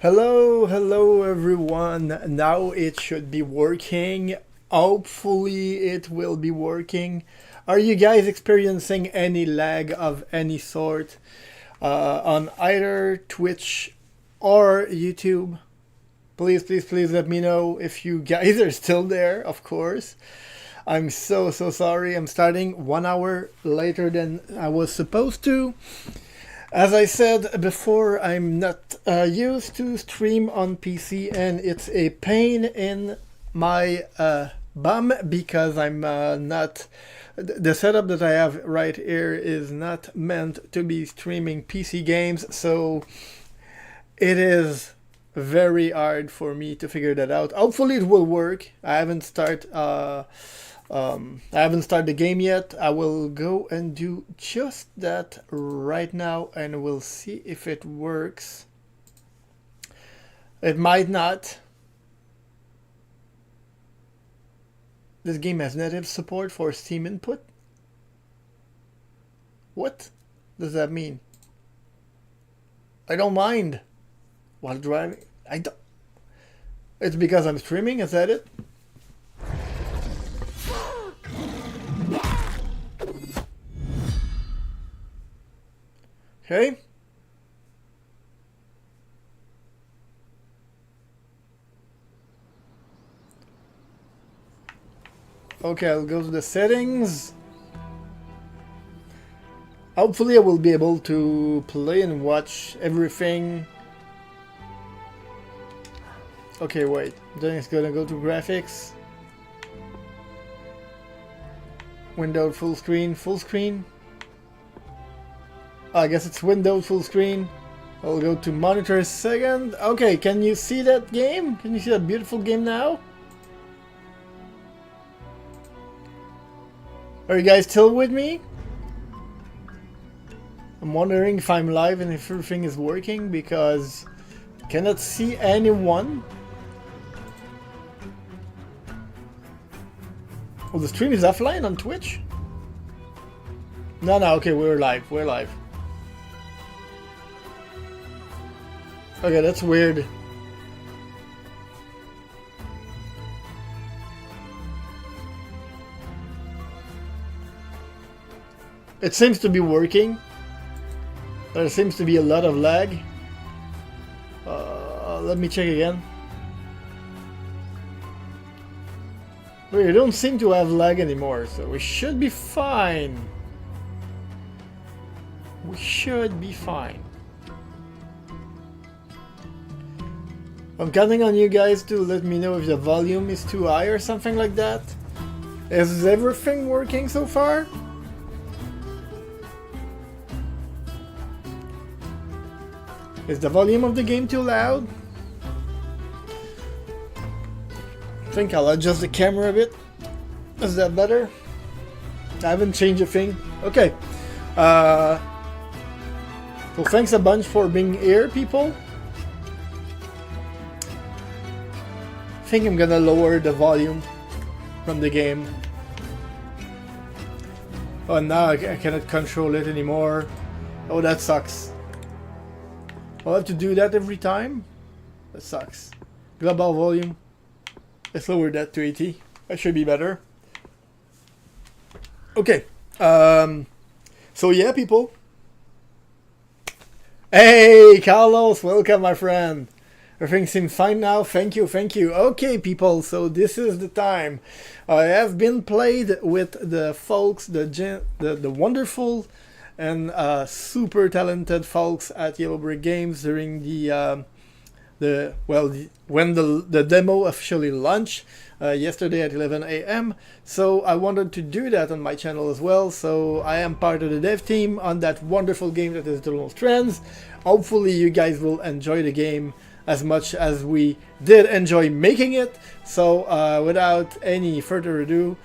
Hello everyone. Now it should be working. Hopefully it will be working. Are you guys experiencing any lag of any sort on either Twitch or YouTube? Please let me know if you guys are still there, of course. I'm so sorry. I'm starting 1 hour later than I was supposed to. As I said before, I'm not used to stream on PC, and it's a pain in my bum because I'm not... The setup that I have right here is not meant to be streaming PC games, so it is very hard for me to figure that out. Hopefully it will work. I haven't started the game yet. I will go and do just that right now and we'll see if it works. It might not. This game has native support for Steam input. What does that mean? I don't mind while driving. I don't. It's because I'm streaming, is that it? Okay. Okay, I'll go to the settings. Hopefully I will be able to play and watch everything. Okay, wait. Then it's gonna go to graphics. Window full screen, full screen. I guess it's Windows full screen. I'll go to monitor a second. Okay, can you see that game? Can you see that beautiful game now? Are you guys still with me? I'm wondering if I'm live and if everything is working because I cannot see anyone. Oh, the stream is offline on Twitch? No, okay, we're live. Okay, that's weird. It seems to be working. There seems to be a lot of lag. Let me check again. We don't seem to have lag anymore, so we should be fine. We should be fine. I'm counting on you guys to let me know if the volume is too high or something like that. Is everything working so far? Is the volume of the game too loud? I think I'll adjust the camera a bit. Is that better? I haven't changed a thing. Okay. So thanks a bunch for being here, people. I think I'm gonna lower the volume from the game. Oh, now I cannot control it anymore. Oh, that sucks. I'll have to do that every time? That sucks. Global volume. Let's lower that to 80. That should be better. Okay. So yeah, people. Hey, Carlos. Welcome, my friend. Everything seems fine now. Thank you. Okay, people. So this is the time. I have been played with the folks, the wonderful and super talented folks at Yellow Brick Games during when the demo officially launched yesterday at 11 a.m. So I wanted to do that on my channel as well. So I am part of the dev team on that wonderful game that is Strands. Hopefully you guys will enjoy the game as much as we did enjoy making it. So without any further ado,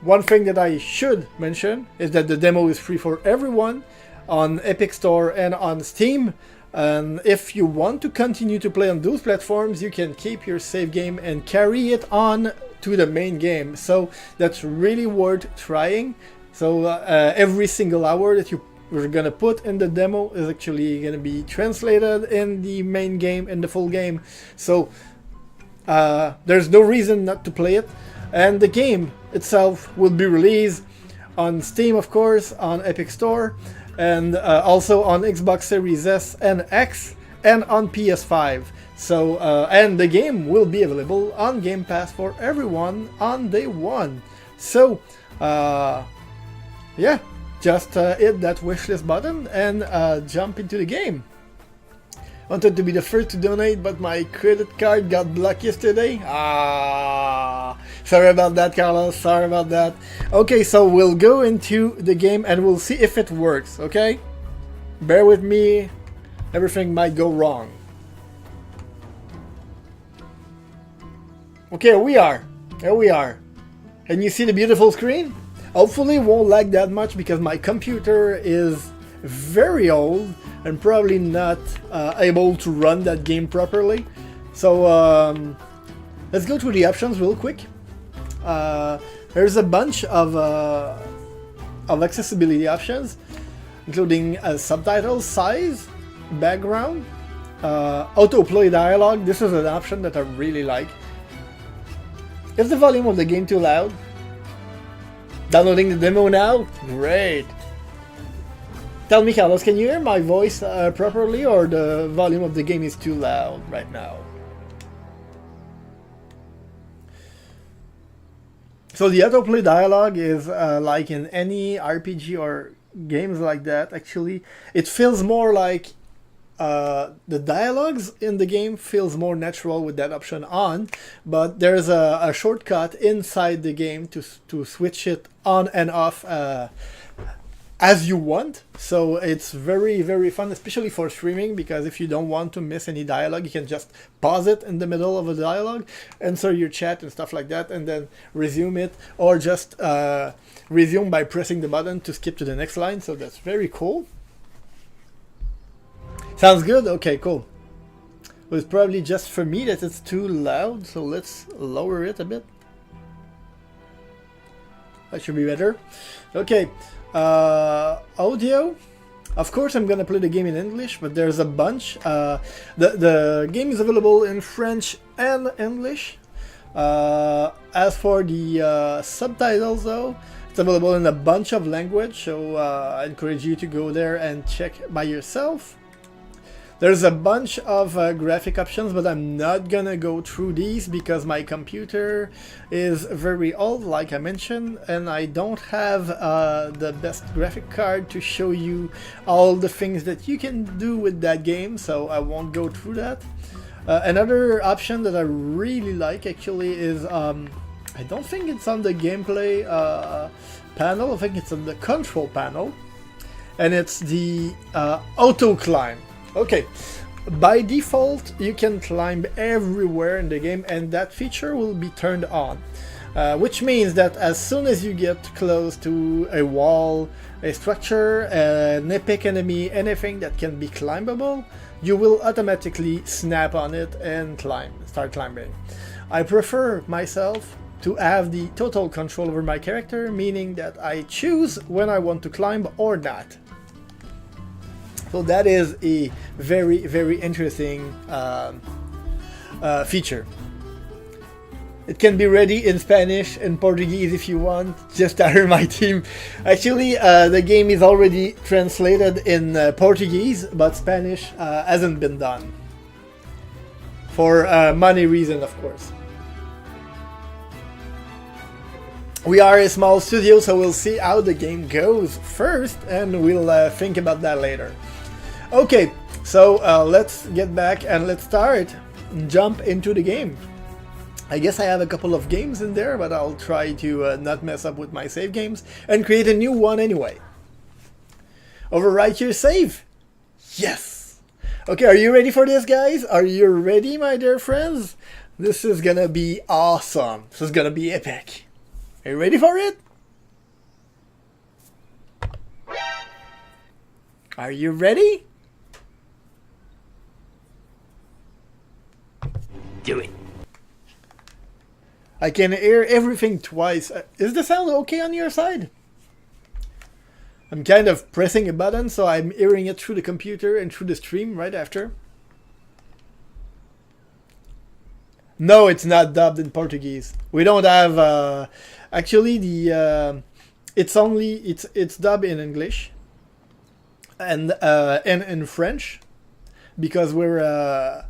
one thing that I should mention is that the demo is free for everyone on Epic Store and on Steam. And if you want to continue to play on those platforms, you can keep your save game and carry it on to the main game. So that's really worth trying. So every single hour that you we're gonna put in the demo is actually gonna be translated in the main game, in the full game. So there's no reason not to play it. And the game itself will be released on Steam, of course, on Epic Store, and also on Xbox Series S and X, and on PS5. So, and the game will be available on Game Pass for everyone on day one. So, yeah, just hit that wishlist button and jump into the game. Wanted to be the first to donate, but my credit card got blocked yesterday. Sorry about that, Carlos. Sorry about that. Okay, so we'll go into the game and we'll see if it works, okay? Bear with me. Everything might go wrong. Okay, here we are. Here we are. And you see the beautiful screen? Hopefully it won't lag that much because my computer is very old and probably not able to run that game properly. So let's go through the options real quick. There's a bunch of accessibility options, including subtitles, size, background, autoplay dialogue. This is an option that I really like. Is the volume of the game too loud? Downloading the demo now? Great. Tell me, Carlos, can you hear my voice properly, or the volume of the game is too loud right now? So the autoplay dialogue is like in any RPG or games like that. Actually, it feels more like the dialogues in the game feels more natural with that option on, but there's a shortcut inside the game to switch it on and off as you want. So it's very, very fun, especially for streaming, because if you don't want to miss any dialogue, you can just pause it in the middle of a dialogue, answer your chat and stuff like that, and then resume it, or just resume by pressing the button to skip to the next line. So that's very cool. Sounds good? Okay, cool. Well, it's probably just for me that it's too loud, so let's lower it a bit. That should be better. Okay, audio. Of course, I'm gonna play the game in English, but there's a bunch. The game is available in French and English. As for the subtitles, though, it's available in a bunch of languages, so I encourage you to go there and check by yourself. There's a bunch of graphic options, but I'm not gonna go through these because my computer is very old, like I mentioned, and I don't have the best graphic card to show you all the things that you can do with that game, so I won't go through that. Another option that I really like actually is, I don't think it's on the gameplay panel, I think it's on the control panel, and it's the auto climb. Okay, by default you can climb everywhere in the game, and that feature will be turned on, which means that as soon as you get close to a wall, a structure, an epic enemy, anything that can be climbable, you will automatically snap on it and start climbing. I prefer myself to have the total control over my character, meaning that I choose when I want to climb or not. So that is a very, very interesting feature. It can be ready in Spanish and Portuguese if you want, just hire my team. Actually, the game is already translated in Portuguese, but Spanish hasn't been done. For money reason, of course. We are a small studio, so we'll see how the game goes first, and we'll think about that later. Okay, so let's get back and let's start and jump into the game. I guess I have a couple of games in there, but I'll try to not mess up with my save games and create a new one anyway. Overwrite your save? Yes! Okay, are you ready for this, guys? Are you ready, my dear friends? This is gonna be awesome. This is gonna be epic. Are you ready for it? Are you ready? Do it. I can hear everything twice. Is the sound okay on your side? I'm kind of pressing a button, so I'm hearing it through the computer and through the stream right after. No, it's not dubbed in Portuguese. We don't have. Actually, the it's dubbed in English and in French, because we're a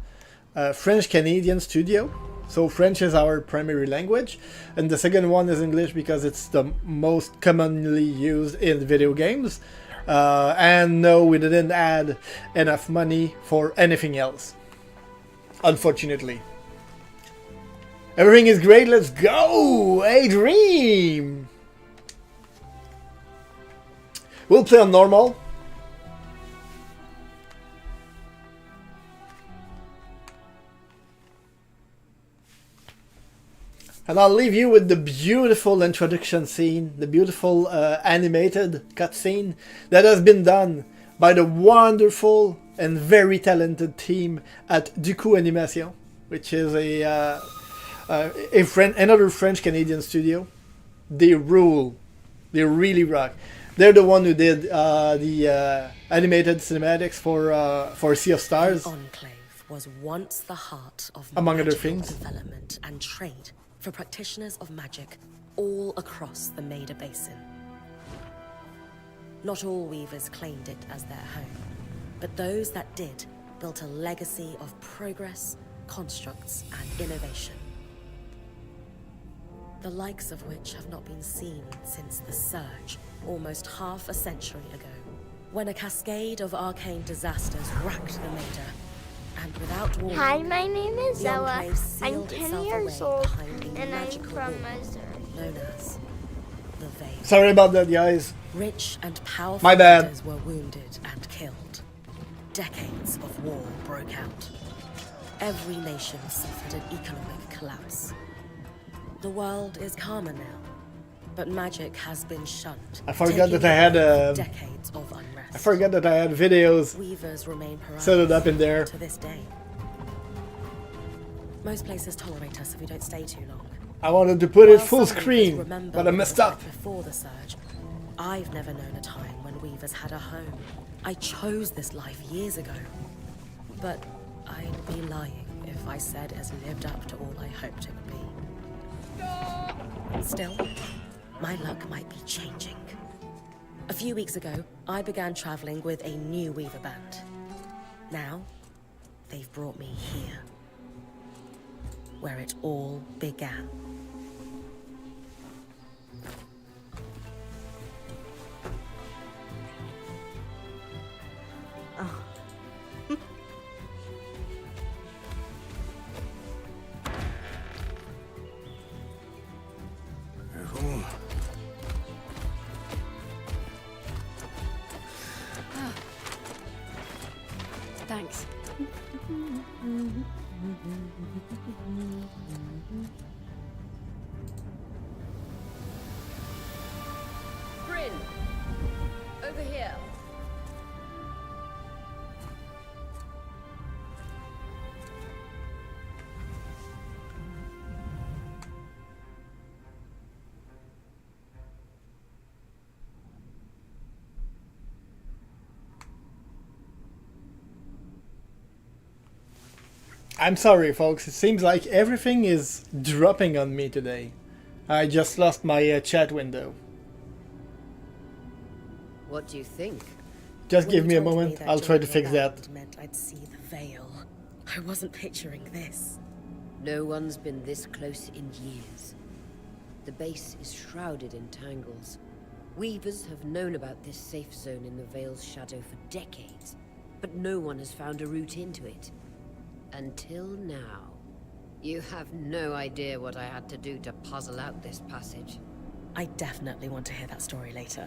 French Canadian studio. So French is our primary language, and the second one is English because it's the most commonly used in video games. And no, we didn't add enough money for anything else, unfortunately. Everything is great, let's go! A dream! We'll play on normal. And I'll leave you with the beautiful introduction scene, the beautiful animated cutscene that has been done by the wonderful and very talented team at Duku Animation, which is another French-Canadian studio. They rule. They really rock. They're the one who did the animated cinematics for Sea of Stars. The Enclave was once the heart of among other things, development and trade for practitioners of magic all across the Maida Basin. Not all weavers claimed it as their home, but those that did built a legacy of progress, constructs, and innovation. The likes of which have not been seen since the Surge, almost half a century ago, when a cascade of arcane disasters racked the Maida. And without warning, hi, my name is the Ella. Enclave sealed I'm 10 itself years away old, behind a and I'm magical from wall Missouri. known as the Veil. Sorry about that, guys. Rich and powerful My bad. leaders were wounded and killed. Decades of war broke out. Every nation suffered an economic collapse. The world is calmer now, but magic has been shunned. I forgot taking that I had decades of unrest. I forgot that I had videos Weavers remain set it up in there. to this day. Most places tolerate us if we don't stay too long. I wanted to put it While full some weavers screen, remember but I what it messed was like up. Before the Surge, I've never known a time when weavers had a home. I chose this life years ago, but I'd be lying if I said it has lived up to all I hoped it would be. Still, my luck might be changing. A few weeks ago, I began traveling with a new weaver band. Now, they've brought me here, where it all began. Thanks. Bryn, over here. I'm sorry, folks. It seems like everything is dropping on me today. I just lost my chat window. What do you think? Just When give you me a told moment. that I'll try to joining fix a that. band meant I'd see the veil. I wasn't picturing this. No one's been this close in years. The base is shrouded in tangles. Weavers have known about this safe zone in the Veil's shadow for decades, but no one has found a route into it. Until now. You have no idea what I had to do to puzzle out this passage. I definitely want to hear that story later.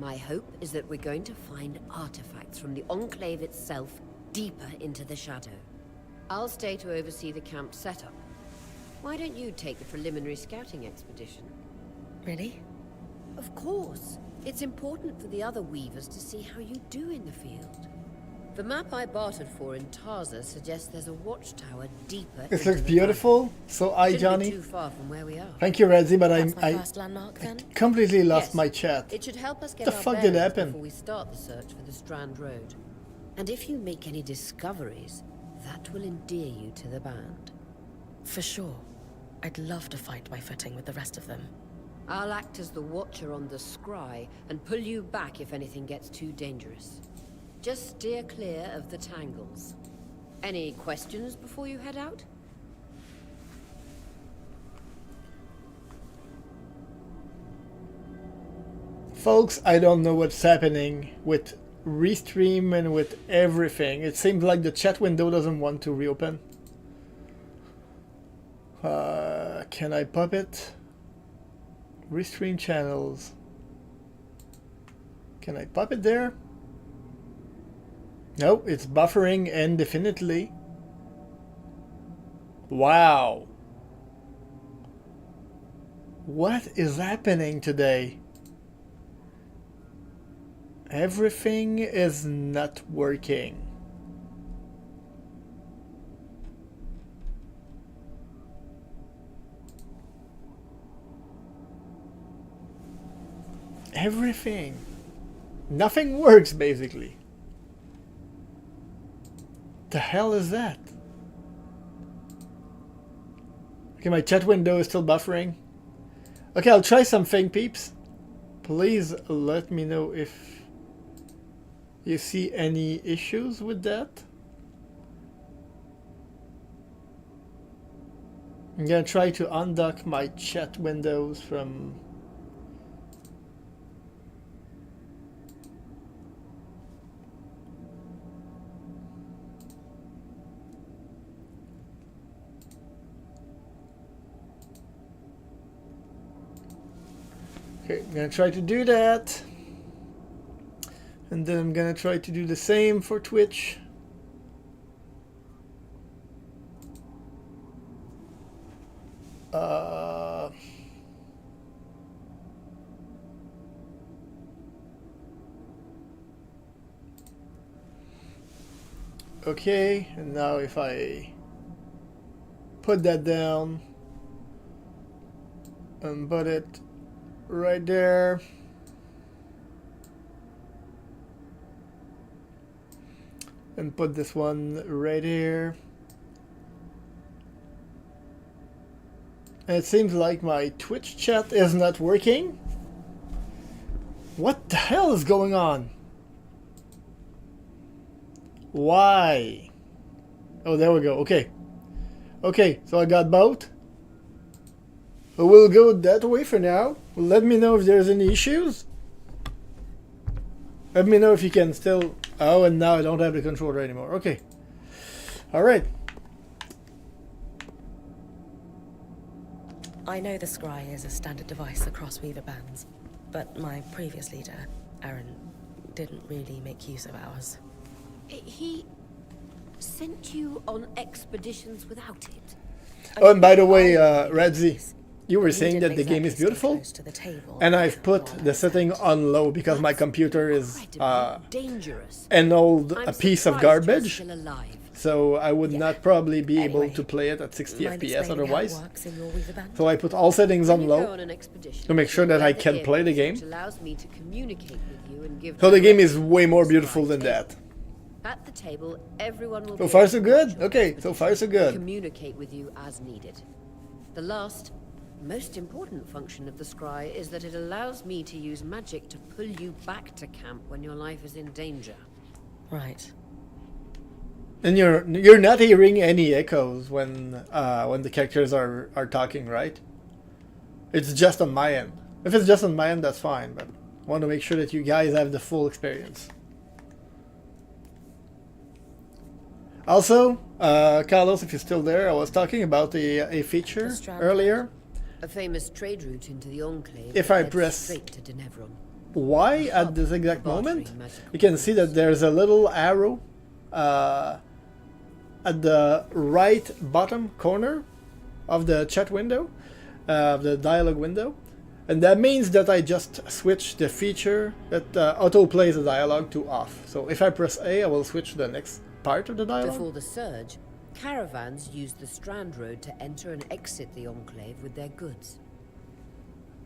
My hope is that we're going to find artifacts from the Enclave itself deeper into the shadow. I'll stay to oversee the camp setup. Why don't you take the preliminary scouting expedition? Really? Of course. It's important for the other weavers to see how you do in the field. The map I bartered for in Tarza suggests there's a watchtower deeper. This looks beautiful. So I, Shouldn't be Johnny. too far from where we are. Thank you, Redzi, but That's my I first landmark, then? completely lost Yes. my chat. It should help us get The our fuck did bearings happen? before we start the search for the Strand Road. And if you make any discoveries, that will endear you to the band. For sure. I'd love to fight my footing with the rest of them. I'll act as the watcher on the scry and pull you back if anything gets too dangerous. Just steer clear of the tangles. Any questions before you head out? Folks, I don't know what's happening with Restream and with everything. It seems like the chat window doesn't want to reopen. Can I pop it? Restream channels. Can I pop it there? No, it's buffering indefinitely. Wow. What is happening today? Everything is not working. Everything. Nothing works, basically. The hell is that? Okay, my chat window is still buffering. Okay, I'll try something, peeps. Please let me know if you see any issues with that. I'm gonna try to undock my chat windows from... Okay, I'm gonna try to do that. And then I'm gonna try to do the same for Twitch. Okay, and now if I put that down and put it right there, and put this one right here, and it seems like my Twitch chat is not working. What the hell is going on? Why? Oh, there we go. Okay. Okay, so I got both. So we'll go that way for now. Let me know if there's any issues. Let me know if you can still... Oh, and now I don't have the controller anymore. Okay. Alright. I know the scry is a standard device across Weaver bands, but my previous leader, Aaron, didn't really make use of ours. He sent you on expeditions without it? Oh, and by the way, Radzi, you were saying that the game is beautiful, and I've put the setting on low because my computer is an old piece of garbage, so I would not probably be able to play it at 60 FPS otherwise. So I put all settings on low to make sure that I can play the game. So the game is way more beautiful than that. At the table, everyone will So far so good? Okay, so far so good. Communicate with you as needed. The last, most important function of the scry is that it allows me to use magic to pull you back to camp when your life is in danger. Right. And you're not hearing any echoes when the characters are talking, right? It's just on my end. If it's just on my end, that's fine, but I want to make sure that you guys have the full experience. Also, Carlos, if you're still there, I was talking about a feature earlier. A famous trade route into the Enclave. If I press straight to Denevron. Y at this exact moment, you can see that there's a little arrow at the right bottom corner of the chat window, of the dialog window, And that means that I just switch the feature that auto plays the dialogue to off. So if I press A, I will switch to the next part of the dialogue. Before the surge, caravans used the Strand Road to enter and exit the Enclave with their goods.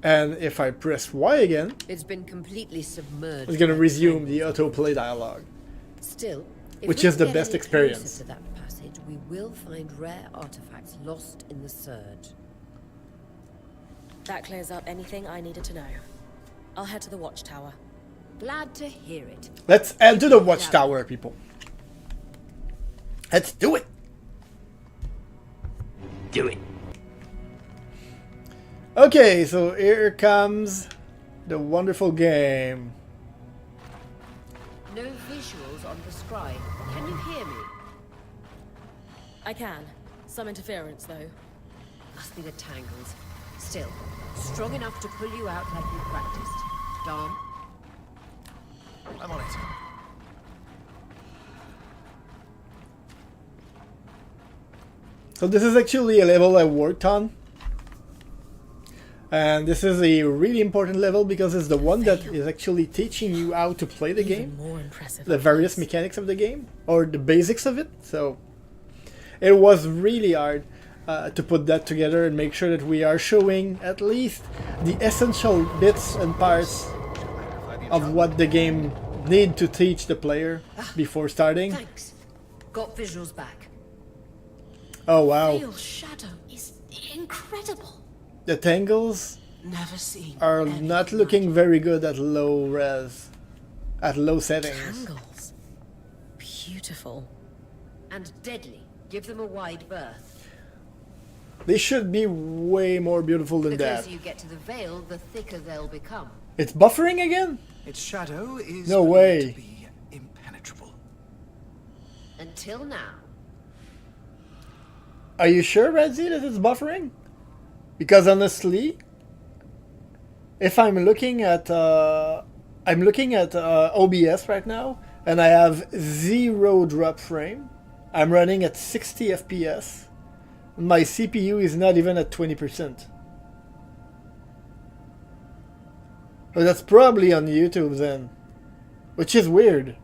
And if I press Y again, It's been completely submerged. it's gonna by resume the tangles. autoplay dialogue. Still, if Which we is the get best any experience. closer to that passage, we will find rare artifacts lost in the surge. That clears up anything I needed to know. I'll head to the watchtower. Glad to hear it. Let's head to the watchtower, people. Let's do it. Do it. Okay, so here comes the wonderful game. No visuals on the scribe. Can you hear me? I can. Some interference, though. Must be the tangles. Still, strong enough to pull you out like we practiced. Dom? I'm on it. So this is actually a level I worked on. And this is a really important level because it's the one that is actually teaching you how to play the Even game. more impressive. The various mechanics of the game, or the basics of it. So it was really hard to put that together and make sure that we are showing at least the essential bits and parts of what the game need to teach the player before starting. Thanks. Got visuals back. Oh wow, Veil's shadow is incredible. the tangles Never seen. are not looking very good at low res, at low settings. Tangles. Beautiful. And deadly. Give them a wide berth. They should be way more beautiful than The that. closer you get to the veil, the thicker they'll become. It's buffering again? Its shadow is No believed way. to be impenetrable. Until now. Are you sure, Redzi, that it's buffering? Because honestly, if I'm looking at OBS right now, and I have 0 drop frame. I'm running at 60 FPS. My CPU is not even at 20%. But that's probably on YouTube then, which is weird.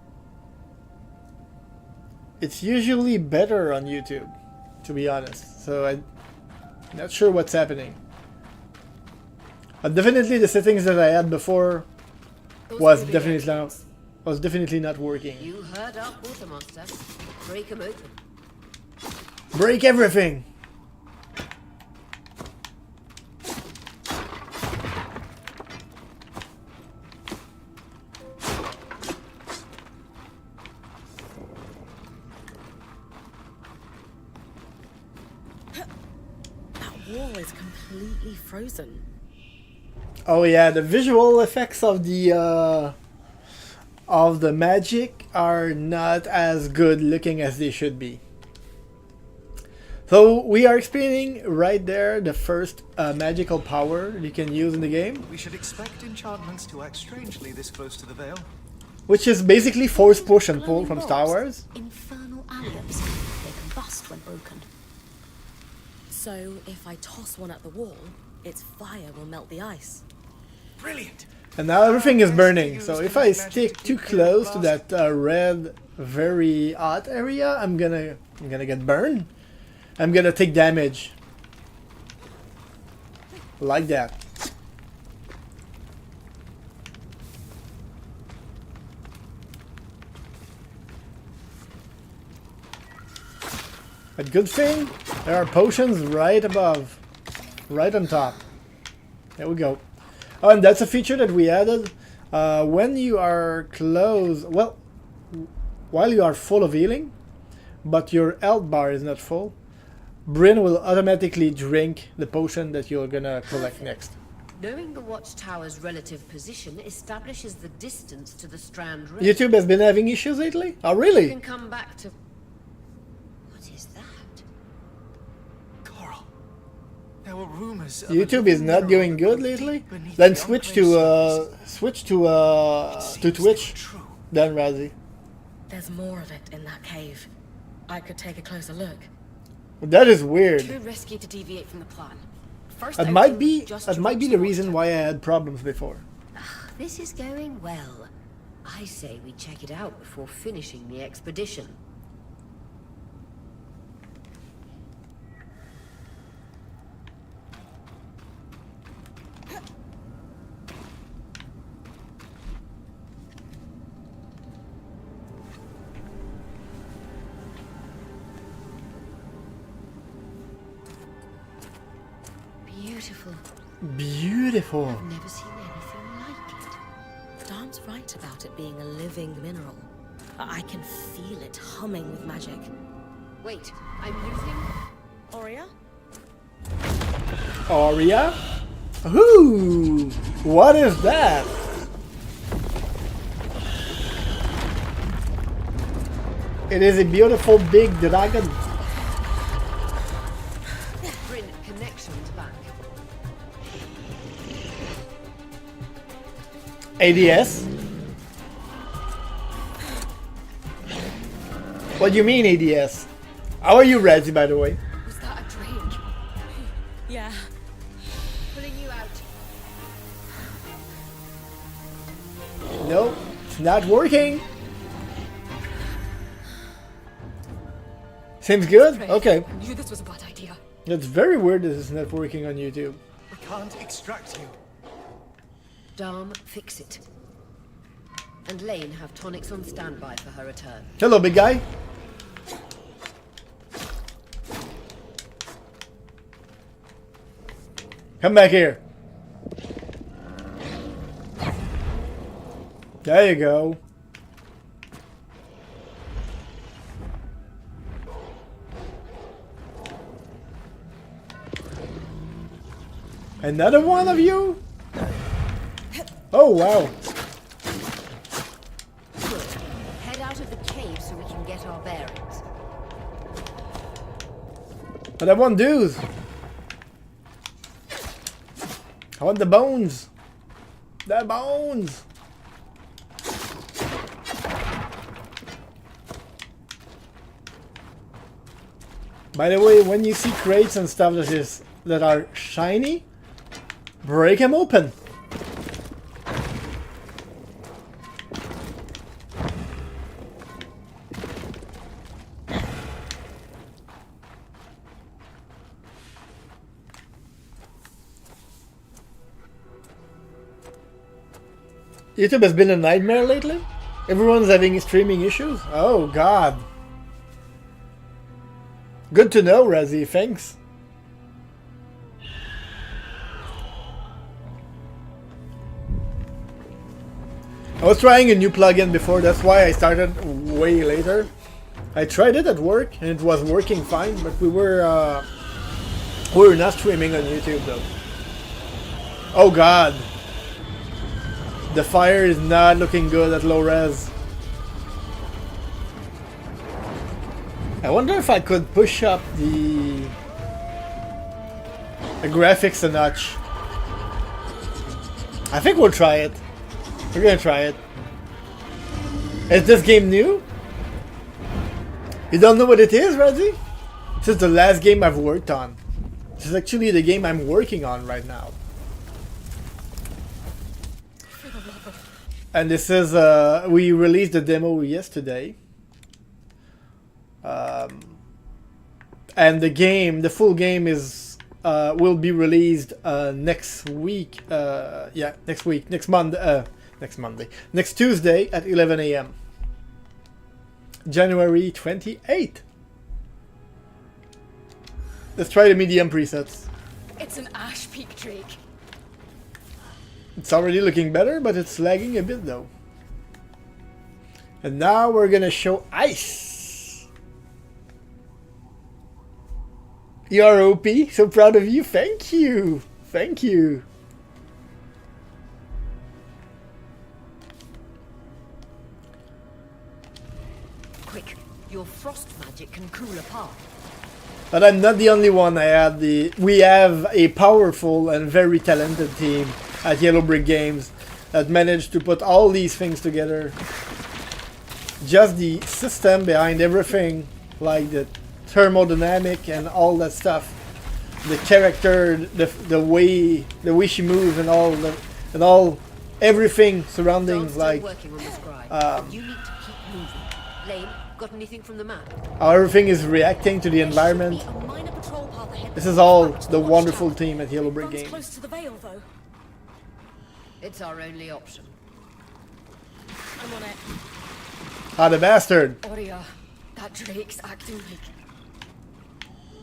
It's usually better on YouTube, to be honest. So I'm not sure what's happening. Definitely the settings that I had before was definitely not working. You heard our quartermaster. Break 'em open. Break everything! That wall is completely frozen. Oh yeah, the visual effects of the magic are not as good looking as they should be. So we are experiencing right there the first magical power you can use in the game, We should expect enchantments to act strangely this close to the veil. which is basically force push and pull from Star Wars. Infernal alloys. They combust when broken. So if I toss one at the wall, its fire will melt the ice. Brilliant! And now everything is burning, so if I stick too close to that red, very hot area, I'm gonna get burned. I'm gonna take damage. Like that. But good thing, there are potions right above. Right on top. There we go. Oh, and that's a feature that we added. When you are close, well, while you are full of healing, but your health bar is not full, Bryn will automatically drink the potion that you're gonna collect next. Knowing the watchtower's relative position establishes the distance to the Strand Road. YouTube has been having issues lately? Oh, You really? can come back to... What is that? Coral. There were rumors of a YouTube is living not mineral doing that good grew deep lately? beneath Then the switch enclave surface. to Seems they were Twitch. true. Then Razzie. There's more of it in that cave. I could take a closer look. That is weird. Too risky to deviate from the plan. first That might outing, be just that might be drinks the and reason water. why I had problems before. This is going well. I say we check it out before finishing the expedition. Beautiful. Beautiful. I've never seen anything like it. Don's right about it being a living mineral. I can feel it humming with magic. Wait, I'm using... Aurea? Aria? Ooh, what is that? It is a beautiful big dragon. Bryn, connection to back. ADS? What do you mean ADS? How are you, Razzie, by the way? Was that a drink? Yeah. Pulling you out. Nope, it's not working. Seems good? Okay. I knew this was a bad idea. That's very weird that it's not working on YouTube. We can't extract you. Dom, fix it. And Lane have tonics on standby for her return. Hello, big guy. Come back here. There you go. Another one of you? Oh, wow. Good. Head out of the cave so we can get our bearings. But I want dudes. I want the bones. The bones. By the way, when you see crates and stuff that are shiny, break them open. YouTube has been a nightmare lately. Everyone's having streaming issues. Oh God. Good to know, Razzie. Thanks. I was trying a new plugin before, that's why I started way later. I tried it at work and it was working fine, but we were not streaming on YouTube though. Oh God. The fire is not looking good at low res. I wonder if I could push up the graphics a notch. I think we'll try it. We're gonna try it. Is this game new? You don't know what it is, Razzie? This is the last game I've worked on. This is actually the game I'm working on right now. And this is, we released the demo yesterday. And the game, the full game is, will be released next week. Yeah, next Monday. Next Tuesday at 11 AM. January 28th. Let's try the medium presets. It's an ash peak Drake. It's already looking better, but it's lagging a bit though. And now we're gonna show ice. You're OP, so proud of you. Thank you. Thank you. Quick, your frost magic can cool a path. But I'm not the only one. We have a powerful and very talented team at Yellow Brick Games that managed to put all these things together. Just the system behind everything, like the thermodynamic and all that stuff, the character, the way she moves, and all everything surrounding John's still like working on the scribe. You need to keep moving. Lane, got anything from the map? how everything is reacting to the environment. A minor patrol path ahead. This is all the wonderful team at Yellow Brick Runs Games. close to the Vale, though. It's our only option. I'm on it. Ah, the bastard! Aurea, that Drake's acting like...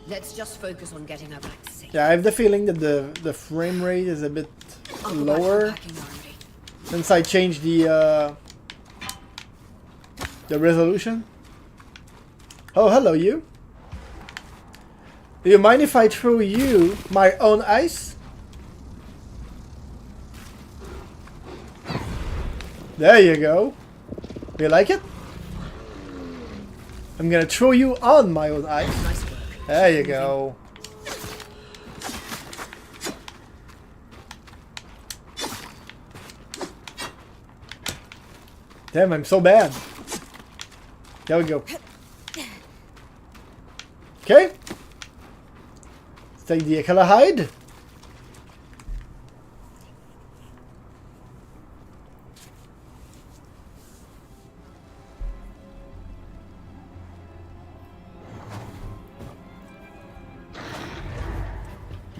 Let's just focus on getting her back safe. Yeah, I have the feeling that the frame rate is a bit I'll go back to lower packing already. since I changed the resolution. Oh, hello you. Do you mind if I throw you my own ice? There you go. You like it? I'm gonna throw you on my own ice. Nice work. There you go. Damn, I'm so bad. There we go. Okay. Let's take the Akala hide.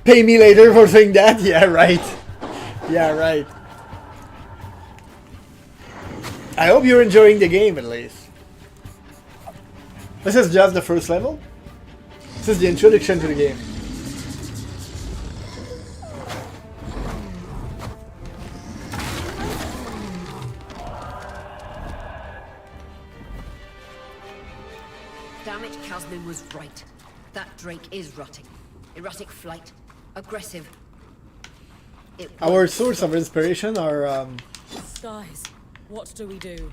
Pay me later for saying that? Yeah, right. Yeah, right. I hope you're enjoying the game at least. This is just the first level. This is the introduction to the game. Damn it, Casman was right. That Drake is rutting. Erratic flight. Aggressive. Our source of inspiration are Skies. What do we do?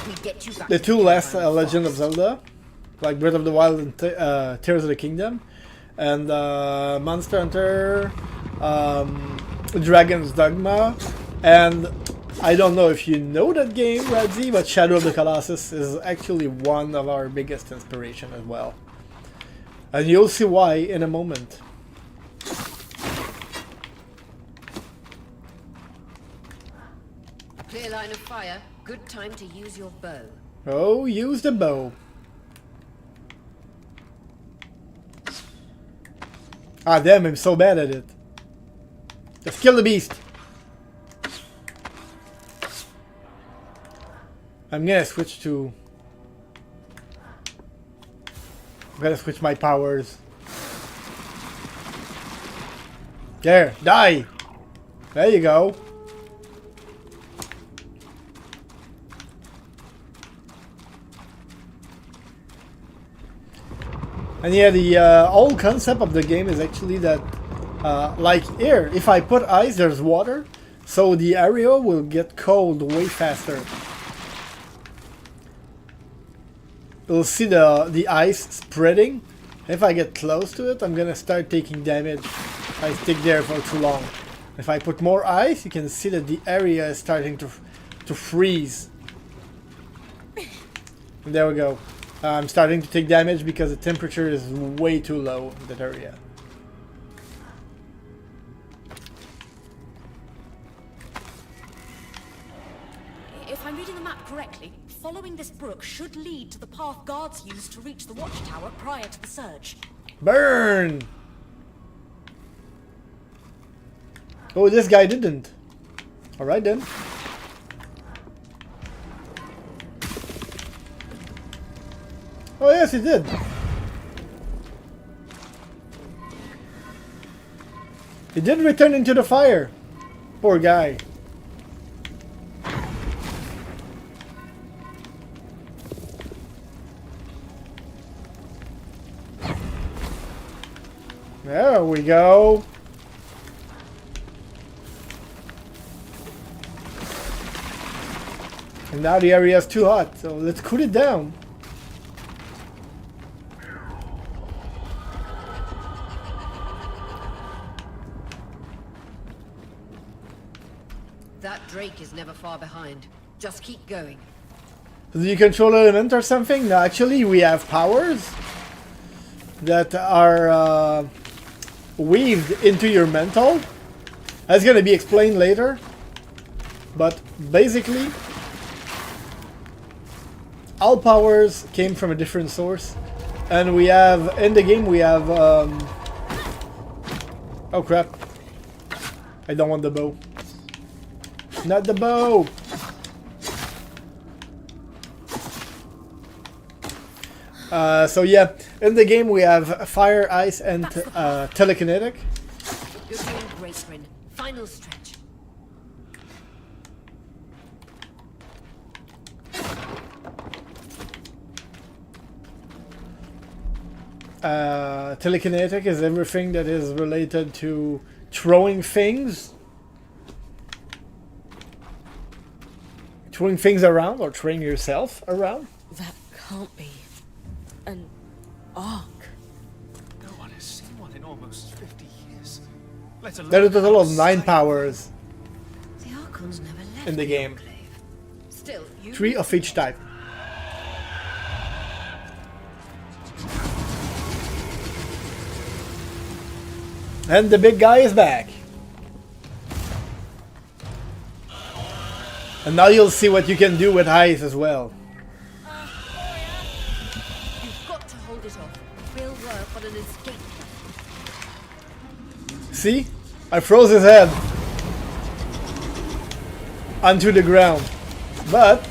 We get you back the to two last Caravan Legend of fast. Zelda, like Breath of the Wild and Tears of the Kingdom, and Monster Hunter, Dragon's Dogma, and I don't know if you know that game, Radzi, but Shadow of the Colossus is actually one of our biggest inspiration as well. And you'll see why in a moment. Clear line of fire. Good time to use your bow. Oh, use the bow. Ah, damn, I'm so bad at it. Let's kill the beast. I'm gonna switch to... I'm gonna switch my powers. There, die! There you go. And yeah, the whole concept of the game is actually that, like here, if I put ice, there's water, so the area will get cold way faster. You'll see the ice spreading. If I get close to it, I'm gonna start taking damage if I stick there for too long. If I put more ice, you can see that the area is starting to freeze. And there we go. I'm starting to take damage because the temperature is way too low in that area. If I'm reading the map correctly, following this brook should lead to the path guards used to reach the watchtower prior to the surge. Burn! Oh, this guy didn't. Alright then. Oh yes, he did. He did return into the fire. Poor guy. There we go. And now the area is too hot, so let's cool it down. That Drake is never far behind. Just keep going. Do you control element or something? No, actually we have powers that are weaved into your mantle. That's gonna be explained later. But basically, all powers came from a different source. And we have, in the game, we have, oh crap. I don't want the bow. Not the bow! So yeah, in the game we have fire, ice, and telekinetic. You're doing great, Bryn. Final stretch. Telekinetic is everything that is related to throwing things. Throwing things around or throwing yourself around. That can't be an arc. No one has seen one in almost 50 years. Let alone There are a total of 9 outside. powers The Archons never left in the game. Enclave. Still, you 3 of each type. And the big guy is back. And now you'll see what you can do with ice as well. You've got to hold it off. We'll work on an escape plan. See? I froze his head onto the ground. But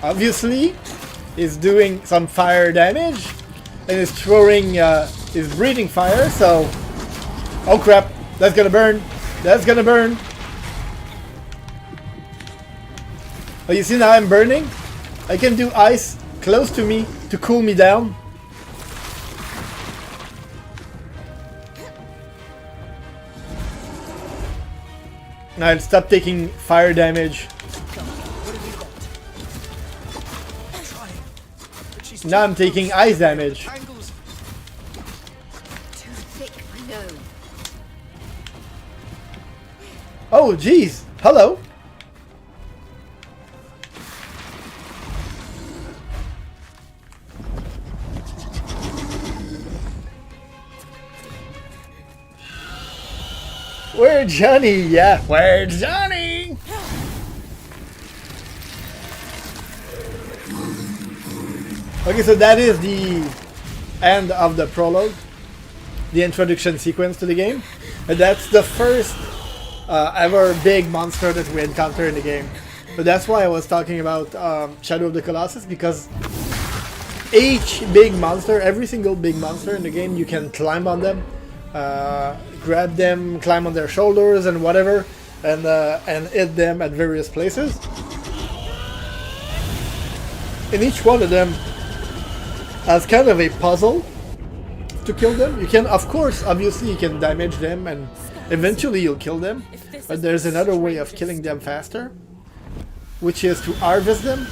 obviously he's doing some fire damage and is throwing is breathing fire, so oh crap, that's gonna burn. That's gonna burn. Oh, you see now I'm burning? I can do ice close to me to cool me down. Now I'll stop taking fire damage. Now I'm taking ice damage. Tangles. Too thick, I know. Oh jeez, hello. Where's Johnny? Yeah, where's Johnny? Okay, so that is the end of the prologue, the introduction sequence to the game. And that's the first ever big monster that we encounter in the game. But that's why I was talking about Shadow of the Colossus, because each big monster, every single big monster in the game, you can climb on them. Grab them, climb on their shoulders and whatever, and hit them at various places. And each one of them has kind of a puzzle to kill them. You can, of course, obviously you can damage them and eventually you'll kill them. But there's another way of killing them faster, which is to harvest them.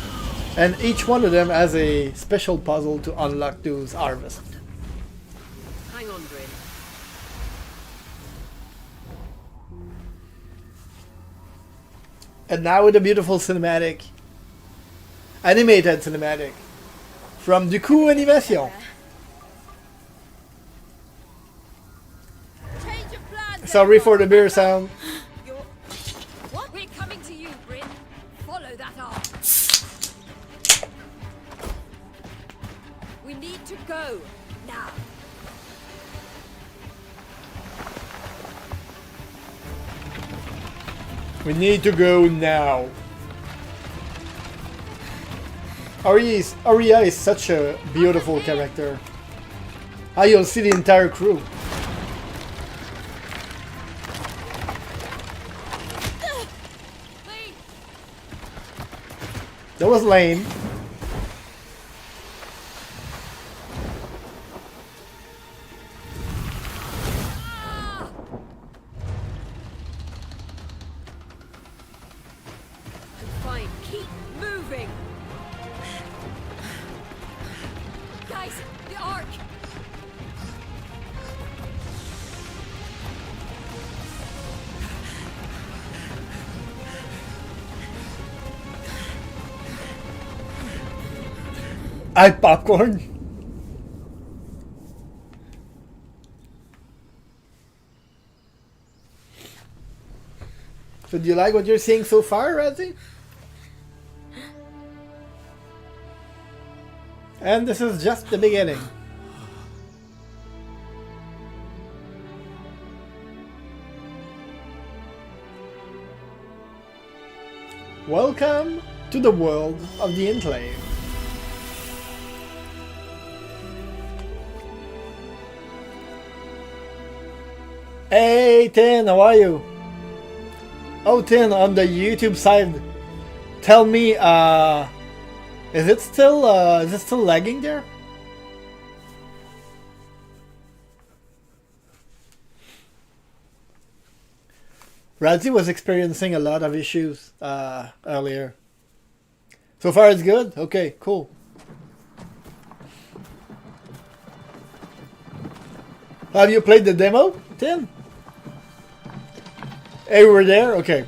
And each one of them has a special puzzle to unlock those harvests. Hang on, Bryn. And now with a beautiful cinematic, animated cinematic, from Du Coup Animation. Change of plans. Sorry for the beer sound. You're... What? We're coming to you, Bryn. Follow that arc. We need to go now. We need to go now. Aria is such a beautiful character. Ah, you'll see the entire crew. Wait. That was lame. Fine. Keep moving. Guys, the arc. I popcorn. So do you like what you're seeing so far, Razzie? And this is just the beginning. Welcome to the world of the Enclave. Hey Tin, how are you? Oh Tin, on the YouTube side, tell me, is it still lagging there? Radzi was experiencing a lot of issues earlier. So far it's good? Okay, cool. Have you played the demo, Tim? Hey, we were there? Okay.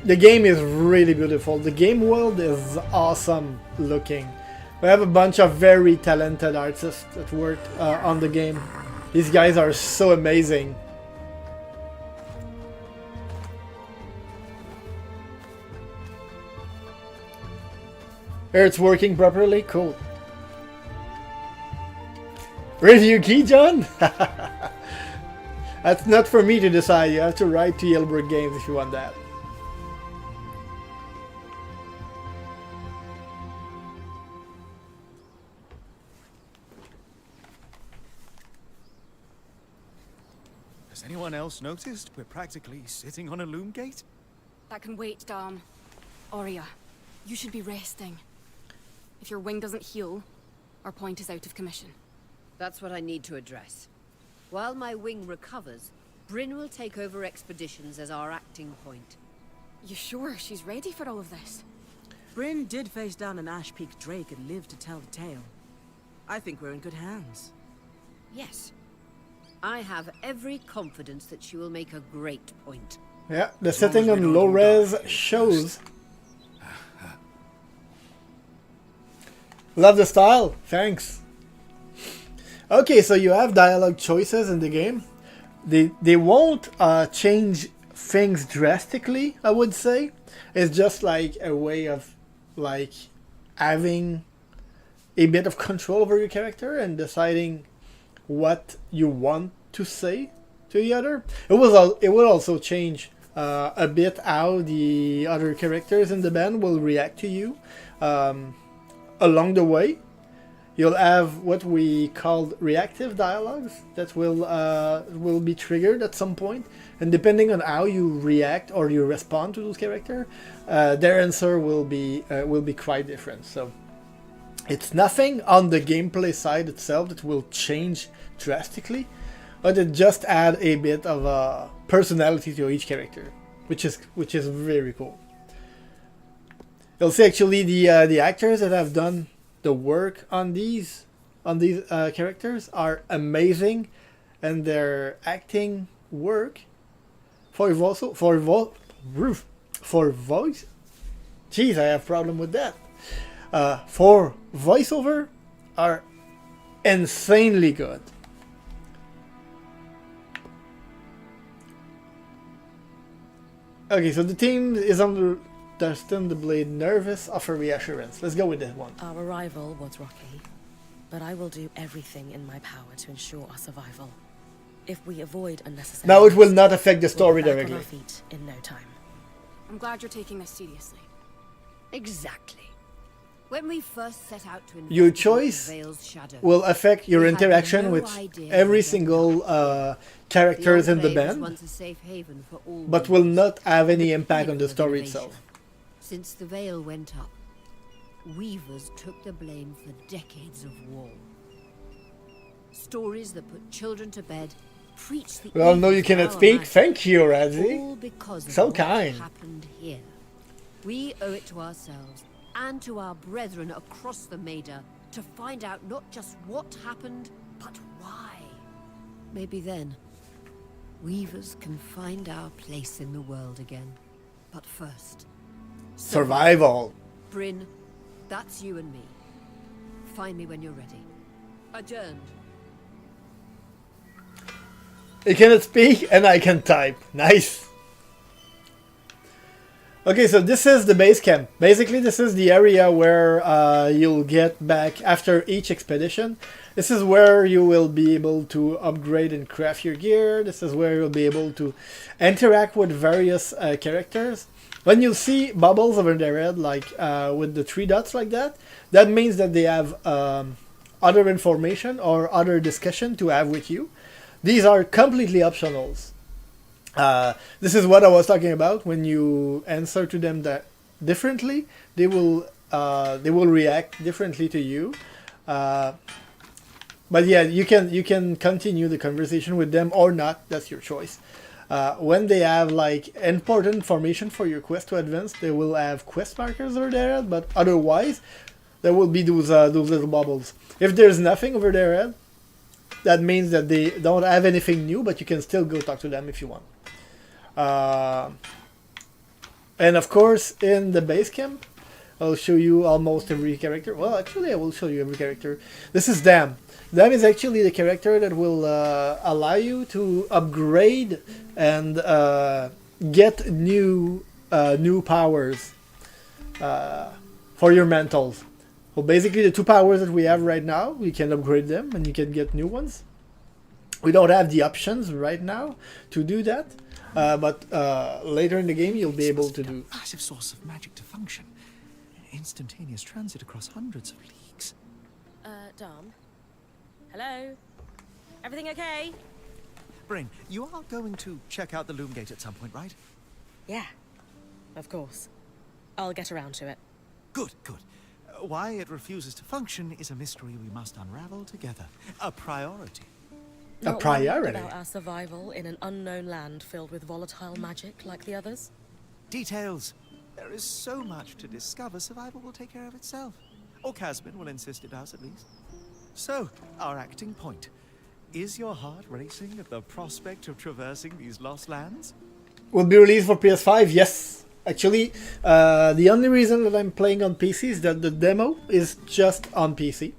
The game is really beautiful. The game world is awesome looking. We have a bunch of very talented artists that worked on the game. These guys are so amazing. Here it's working properly? Cool. Review key, John? That's not for me to decide. You have to write to Yellowbrook Games if you want that. Has anyone else noticed we're practically sitting on a loom gate? That can wait, Dom. Aurea, you should be resting. If your wing doesn't heal, our point is out of commission. That's what I need to address. While my wing recovers, Bryn will take over expeditions as our acting point. You sure she's ready for all of this? Bryn did face down an Ash Peak Drake and lived to tell the tale. I think we're in good hands. Yes. I have every confidence that she will make a great point. Yeah, the setting on low res shows. Love the style, thanks. Okay, so you have dialogue choices in the game. They won't change things drastically, I would say. It's just like a way of like having a bit of control over your character and deciding what you want to say to the other. It will also change a bit how the other characters in the band will react to you along the way. You'll have what we call reactive dialogues that will be triggered at some point, and depending on how you react or you respond to those characters, their answer will be quite different. So it's nothing on the gameplay side itself that will change drastically, but it just add a bit of personality to each character, which is very cool. You'll see actually the actors that have done the work on these characters are amazing, and their acting work for voice. Jeez, I have problem with that. For voiceover are insanely good. Okay, so the team is understandably nervous of a reassurance. Let's go with that one. Our arrival was rocky, but I will do everything in my power to ensure our survival. If we avoid unnecessary... Now it will not affect the story we'll be back directly. on our feet in no time. I'm glad you're taking this seriously. Exactly. When we first set out to Your investigate choice the Veil's shadow, will affect your we had interaction no with idea every what single characters in the Enclave was band, once a safe haven for all but will weavers, not have any the impact on the pinnacle of story innovation. itself. Since the Veil went up, weavers took the blame for decades of war. Stories that put children to bed, preached the We all know evils you of cannot our speak. magic, Thank you, Radzi. all because of So what kind. happened here. We owe it to ourselves and to our brethren across the Maida to find out not just what happened, but why. Maybe then Weavers can find our place in the world again. But first, Survival. Bryn, that's you and me. Find me when you're ready. Adjourned. You cannot speak and I can type. Nice. Okay, so this is the base camp. Basically, this is the area where you'll get back after each expedition. This is where you will be able to upgrade and craft your gear. This is where you'll be able to interact with various characters. When you see bubbles over their head, like with the 3 dots like that, that means that they have other information or other discussion to have with you. These are completely optionals. This is what I was talking about. When you answer to them that differently, they will react differently to you. But yeah, you can continue the conversation with them or not. That's your choice. When they have like important information for your quest to advance, they will have quest markers over their head. But otherwise, there will be those little bubbles. If there's nothing over their head, that means that they don't have anything new, but you can still go talk to them if you want. And of course, in the base camp, I'll show you almost every character. Well, actually, I will show you every character. This is Dam. Dam is actually the character that will allow you to upgrade and get new powers for your mantles. Well, basically, the 2 powers that we have right now, we can upgrade them and you can get new ones. We don't have the options right now to do that, but later in the game, you'll be able to do. A massive source of magic to function. Instantaneous transit across hundreds of leagues. Dom? Hello? Everything okay? Bryn, you are going to check out the loom gate at some point, right? Yeah, of course. I'll get around to it. Good, good. Why it refuses to function is a mystery we must unravel together. A priority. Not priority? worried about our survival in an unknown land filled with volatile magic like the others? Details. There is so much to discover, survival will take care of itself. Or Casmin will insist it does, at least. So, our acting point. Is your heart racing at the prospect of traversing these lost lands? Will be released for PS5, yes. Actually, the only reason that I'm playing on PC is that the demo is just on PC.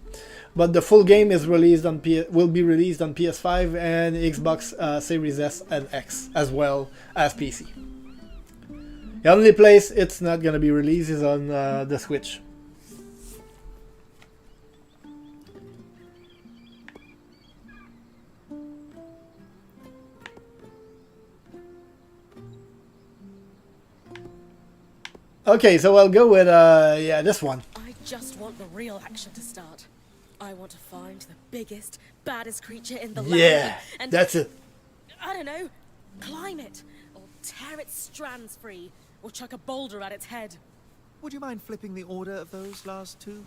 But the full game is released on will be released on PS5 and Xbox Series S and X, as well as PC. The only place it's not gonna be released is on the Switch. Okay, so I'll go with yeah, this one. I just want the real action to start. I want to find the biggest, baddest creature in the land. Yeah, and that's it. I don't know, climb it, or tear its strands free, or chuck a boulder at its head. Would you mind flipping the order of those last 2?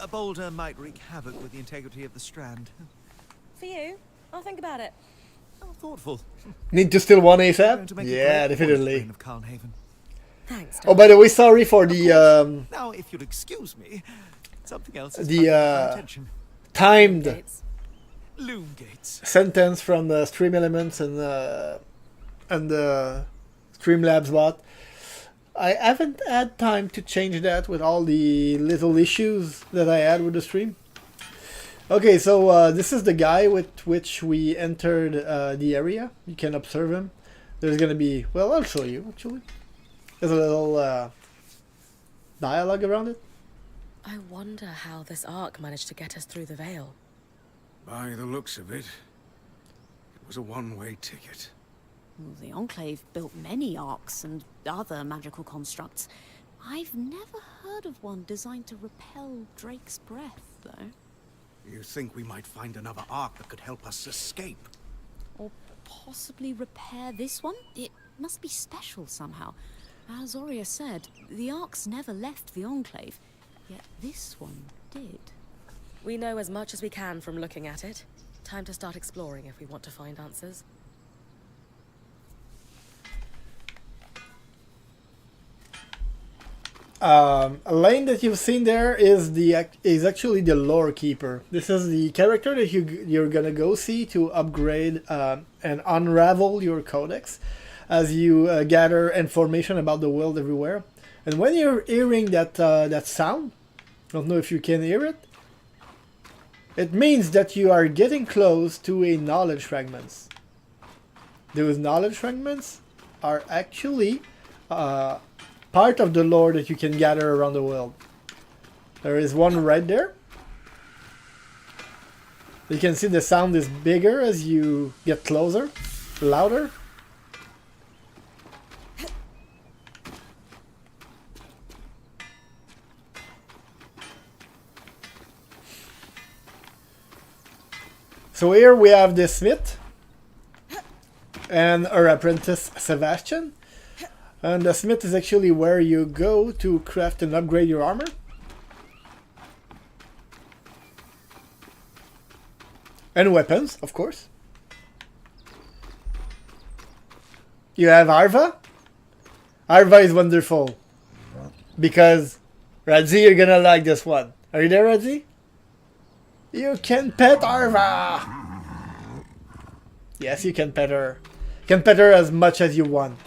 A boulder might wreak havoc with the integrity of the strand. For you, I'll think about it. Oh, thoughtful. Need to steal one Going ASAP? to make a Yeah, great definitely. Of Carnhaven. Thanks, Oh, by the way, sorry for the Now, if you'll excuse me, something else is The, my attention. timed Gates. Loom gates. sentence from the Stream Elements and the Streamlabs bot. I haven't had time to change that with all the little issues that I had with the stream. Okay, so this is the guy with which we entered the area. You can observe him. There's gonna be, well, I'll show you actually. There's a little dialogue around it. I wonder how this arc managed to get us through the veil. By the looks of it, it was a one-way ticket. Well, the Enclave built many arcs and other magical constructs. I've never heard of one designed to repel Drake's breath, though. You think we might find another arc that could help us escape? Or possibly repair this one? It must be special somehow. As Zoria said, the arcs never left the Enclave, yet this one did. We know as much as we can from looking at it. Time to start exploring if we want to find answers. Lane that you've seen there is actually the lore keeper. This is the character that you're gonna go see to upgrade and unravel your codex as you gather information about the world everywhere. And when you're hearing that sound, I don't know if you can hear it. It means that you are getting close to a knowledge fragments. Those knowledge fragments are actually part of the lore that you can gather around the world. There is one right there. You can see the sound is bigger as you get closer, louder. So here we have the smith and our apprentice Sebastian. And the smith is actually where you go to craft and upgrade your armor. And weapons, of course. You have Arva. Arva is wonderful. Because, Radzi, you're gonna like this one. Are you there, Radzi? You can pet Arva! Yes, you can pet her. You can pet her as much as you want.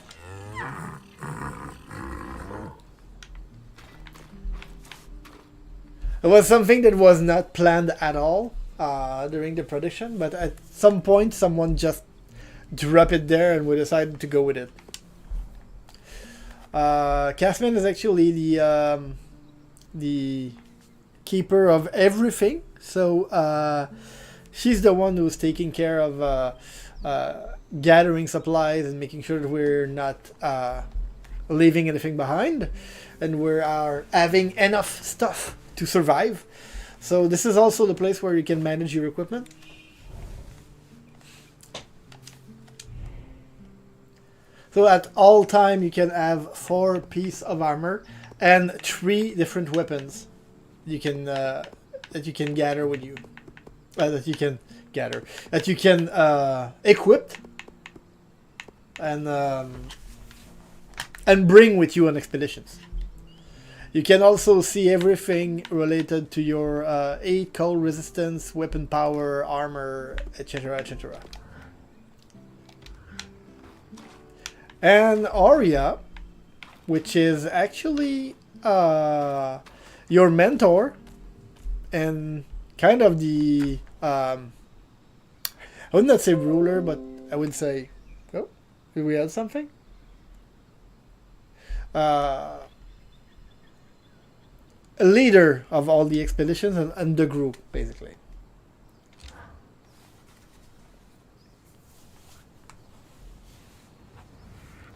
It was something that was not planned at all during the production, but at some point someone just dropped it there and we decided to go with it. Casman is actually the keeper of everything, so she's the one who's taking care of gathering supplies and making sure that we're not leaving anything behind and we are having enough stuff to survive. So this is also the place where you can manage your equipment. So at all time you can have 4 pieces of armor and 3 different weapons you can that you can gather with you. That you can equip and bring with you on expeditions. You can also see everything related to your 8 cold resistance, weapon power, armor, etc., etc. And Aurea, which is actually your mentor and kind of the I would not say ruler, but I would say, oh, did we add something? A leader of all the expeditions and the group, basically.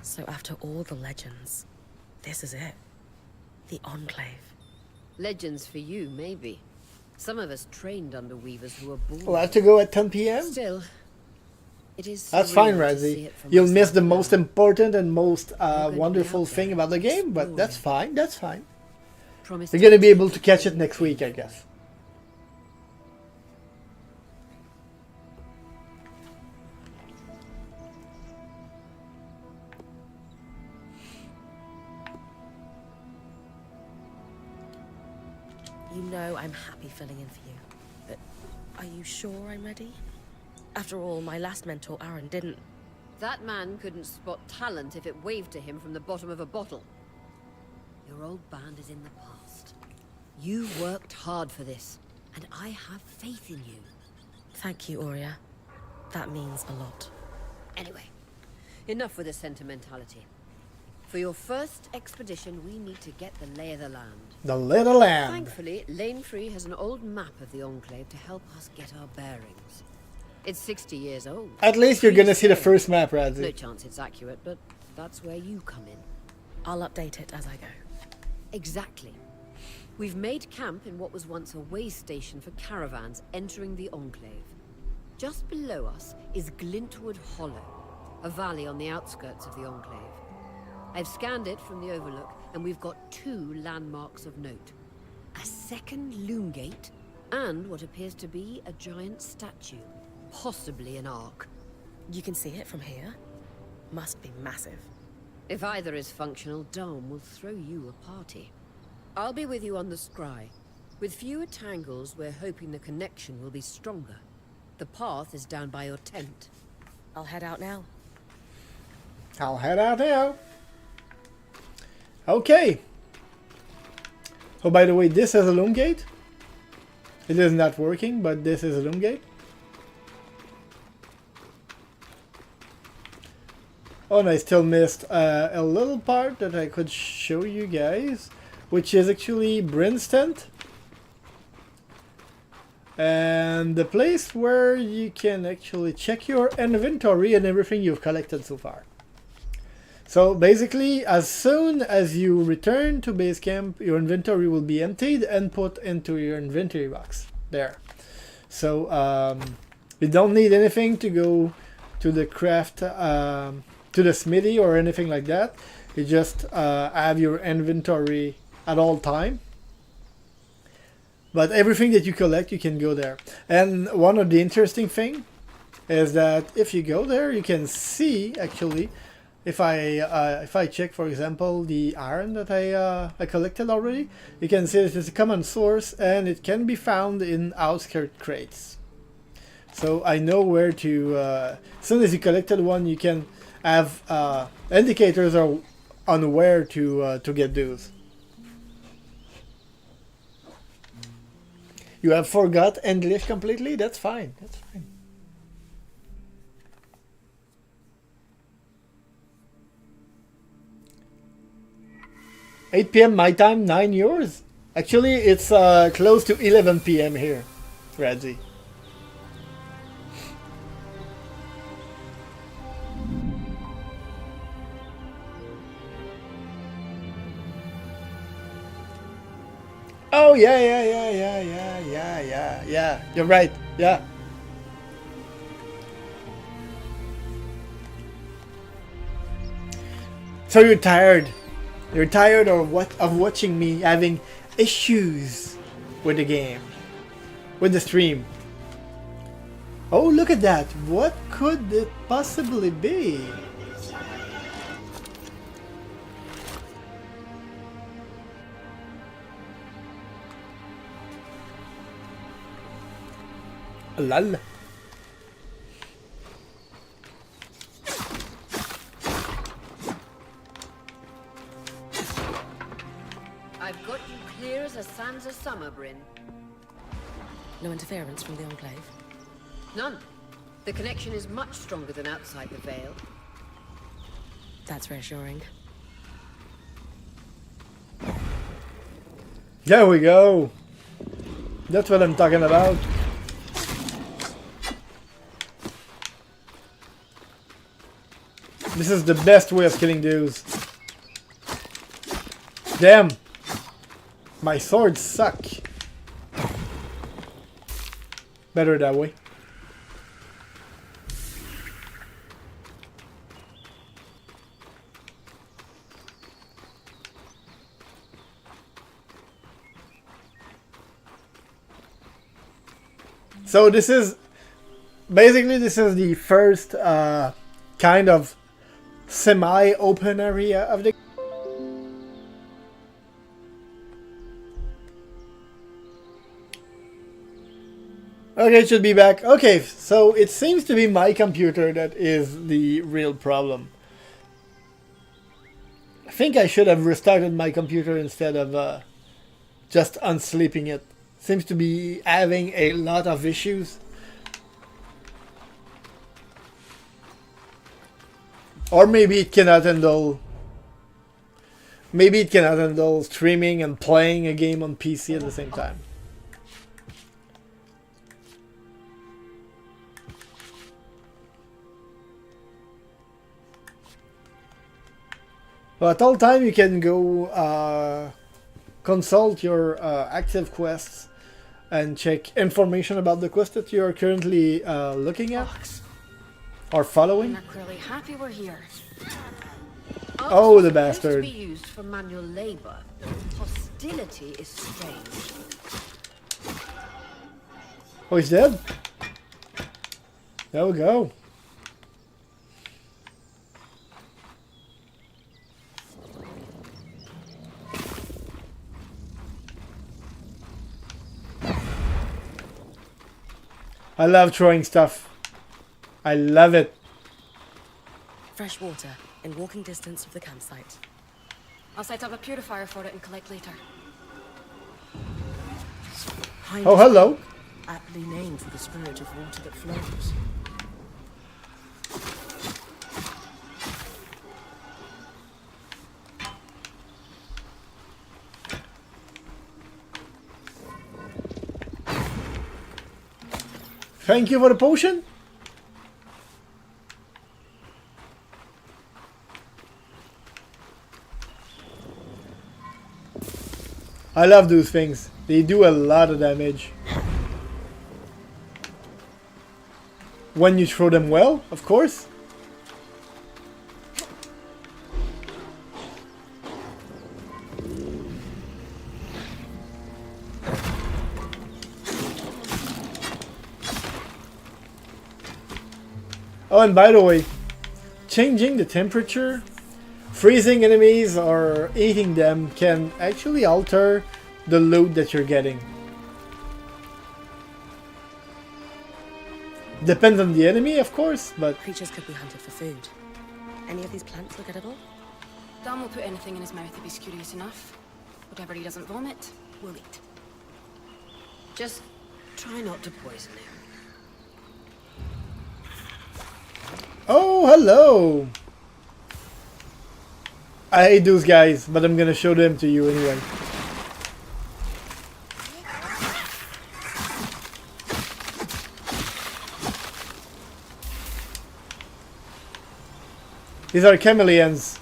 So after all the legends, this is it. The Enclave. Legends for you, maybe. Some of us trained under weavers who were born. We'll have to go at 10 p.m. Still, it is. That's fine, surreal to see Razzie. it from You'll myself miss the now. most important and most gonna be wonderful out thing there, about the game, but that's exploring. fine. That's fine. Promise You're to gonna be protect able to catch it next week, I guess. You know I'm happy filling in for you, but are you sure I'm ready? After all, my last mentor, Aaron, didn't. That man couldn't spot talent if it waved to him from the bottom of a bottle. Your old band is in the past. You worked hard for this, and I have faith in you. Thank you, Aurea. That means a lot. Anyway, enough with the sentimentality. For your first expedition, we need to get the lay of the land. The little land. Thankfully, Lane Free has an old map of the Enclave to help us get our bearings. It's 60 years old. At least you're gonna see the Prehistoric. first map, No Razzie. chance it's accurate, but that's where you come in. I'll update it as I go. Exactly. We've made camp in what was once a way station for caravans entering the Enclave. Just below us is Glintwood Hollow, a valley on the outskirts of the Enclave. I've scanned it from the overlook, and we've got 2 landmarks of note. A second loom gate, and what appears to be a giant statue. Possibly an ark. You can see it from here? Must be massive. If either is functional, Dom will throw you a party. I'll be with you on the scry. With fewer tangles, we're hoping the connection will be stronger. The path is down by your tent. I'll head out now. I'll head out now. Okay. Oh, by the way, this is a loom gate. It is not working, but this is a loom gate. Oh, and I still missed a little part that I could show you guys, which is actually Bryn's tent. And the place where you can actually check your inventory and everything you've collected so far. So basically, as soon as you return to base camp, your inventory will be emptied and put into your inventory box there. So you don't need anything to go to the craft, to the smithy or anything like that. You just have your inventory at all time. But everything that you collect, you can go there. And one of the interesting thing is that if you go there, you can see actually. If I check, for example, the iron that I collected already, you can see that it's a common source and it can be found in outskirt crates. So I know where to. As soon as you collected one, you can have indicators on where to get those. You have forgot English completely? That's fine. That's fine. $8 p.m. my time, 9 yours. Actually, it's close to 11 p.m. here, Radzi. Oh yeah. You're right. Yeah. So you're tired. You're tired of watching me having issues with the game, with the stream. Oh, look at that! What could it possibly be? Lol. I've got you clear as a sands of summer, Bryn. No interference from the Enclave? None. The connection is much stronger than outside the Vale. That's reassuring. There we go. That's what I'm talking about. This is the best way of killing dudes. Damn. My swords suck. Better that way. So this is basically the first kind of semi-open area of the. Okay, it should be back. Okay, so it seems to be my computer that is the real problem. I think I should have restarted my computer instead of just unsleeping it. Seems to be having a lot of issues. Or maybe it cannot handle. Maybe it cannot handle streaming and playing a game on PC at the same time. But at all time you can go consult your active quests and check information about the quest that you are currently looking at or following. I'm not really happy we're here. Oh, the bastard. To be used for manual labor. Hostility is strange. Oh, he's dead? There we go. I love throwing stuff. I love it. Fresh water in walking distance of the campsite. I'll set up a purifier for it and collect later. Oh, hello. Aptly named for the spirit of water that flows. Thank you for the potion. I love those things. They do a lot of damage. When you throw them well, of course. Oh, and by the way, changing the temperature, freezing enemies or eating them can actually alter the loot that you're getting. Depends on the enemy, of course, but Creatures could be hunted for food. Any of these plants look edible? Dan will put anything in his mouth if he's curious enough. Whatever he doesn't vomit, we'll eat. Just try not to poison him. oh, hello. I hate those guys, but I'm gonna show them to you anyway. These are chameleons.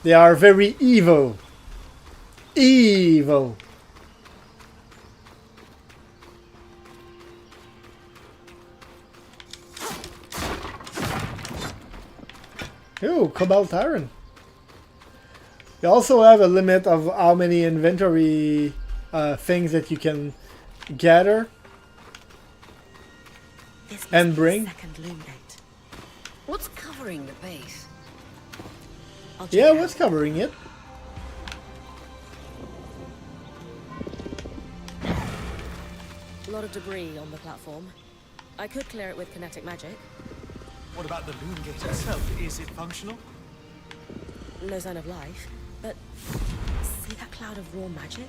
They are very evil. Evil. Ooh, Cobalt Iron. You also have a limit of how many inventory things that you can gather This and must be the bring. second loom gate. What's covering the base? I'll check Yeah, it what's out. covering it? A lot of debris on the platform. I could clear it with kinetic magic. What about the loom gate itself? Is it functional? No sign of life. But see that cloud of raw magic?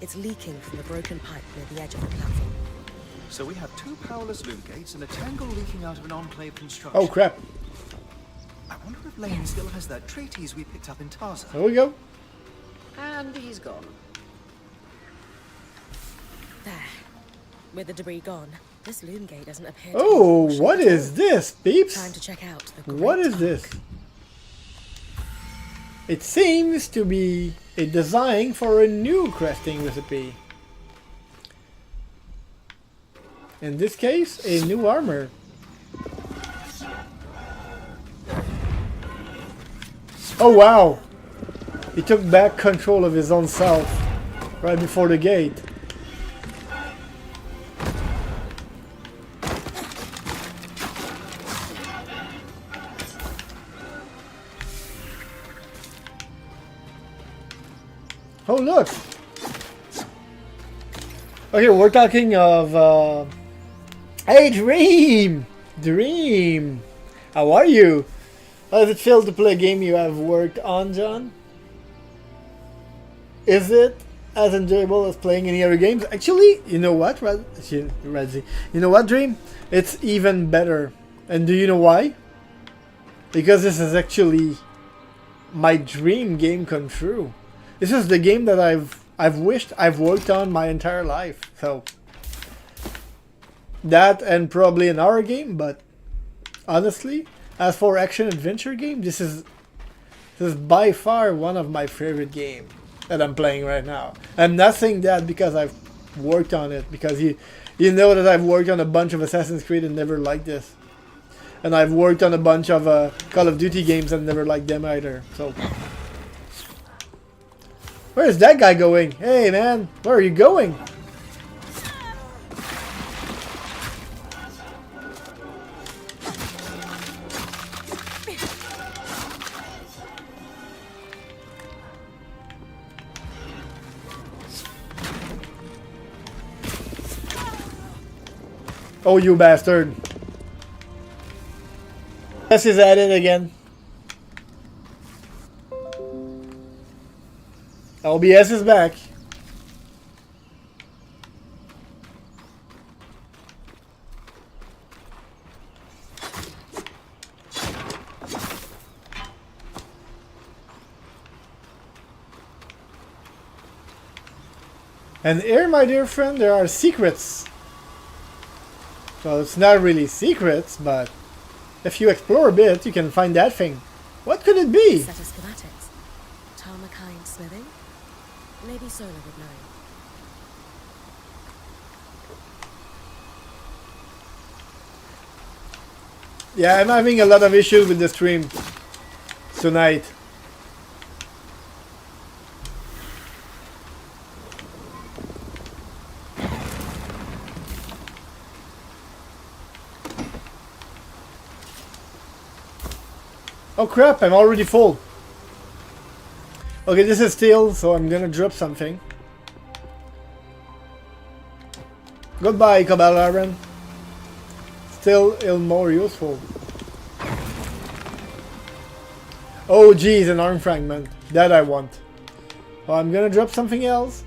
It's leaking from a broken pipe near the edge of the platform. So we have two powerless loom gates and a tangle leaking out of an enclave construction. Oh crap. I wonder if Lane still has that treatise we picked up in Tarza. There we go. And he's gone. There. With the debris gone, this loom gate doesn't appear to be Oh, functional what at is all. this, peeps? Time to check out the What Great is this? Arc. It seems to be a design for a new crafting recipe. In this case, a new armor. Oh wow! He took back control of his own self right before the gate. Oh look! Okay, we're talking of hey Dream! Dream! How are you? How does it feel to play a game you have worked on, John? Is it as enjoyable as playing any other games? Actually, you know what, Redzi? You know what, Dream? It's even better. And do you know why? Because this is actually my dream game come true. This is the game that I've wished I've worked on my entire life. So that and probably an hour game, but honestly, as for action adventure game, this is by far one of my favorite games that I'm playing right now. I'm not saying that because I've worked on it, because you know that I've worked on a bunch of Assassin's Creed and never liked this. And I've worked on a bunch of Call of Duty games and never liked them either. So where's that guy going? Hey man, where are you going? Oh, you bastard. OBS is at it again. OBS is back. And here, my dear friend, there are secrets. Well, it's not really secrets, but if you explore a bit, you can find that thing. What could it be? Set of schematics. Tarmakind smithing? Maybe Solar would know. Yeah, I'm having a lot of issues with the stream tonight. Oh crap, I'm already full. Okay, this is steel, so I'm gonna drop something. Goodbye, Cabal. Still more useful. Oh geez, an arm fragment. That I want. Oh, I'm gonna drop something else.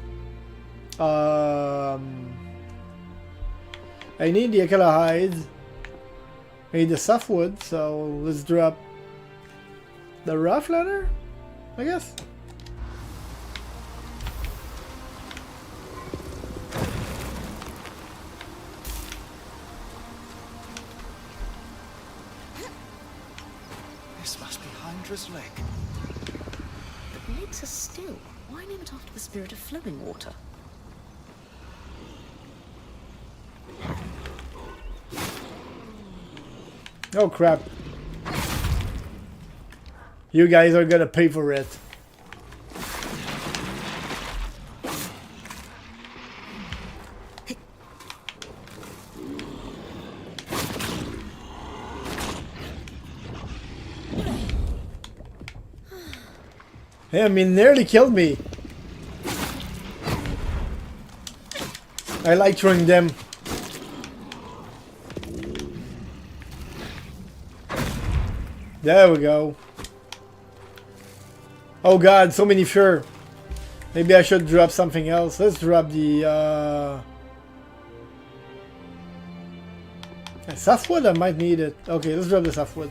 I need the Akela hide. I need the softwood, so let's drop the rough leather, I guess. This must be Hydra's Lake. But lakes are still. Why name it after the spirit of flowing water? Oh crap. You guys are gonna pay for it. Yeah, I mean, nearly killed me. I like throwing them. There we go. Oh god, so many fur. Maybe I should drop something else. Let's drop the softwood. I might need it. Okay, let's drop the softwood.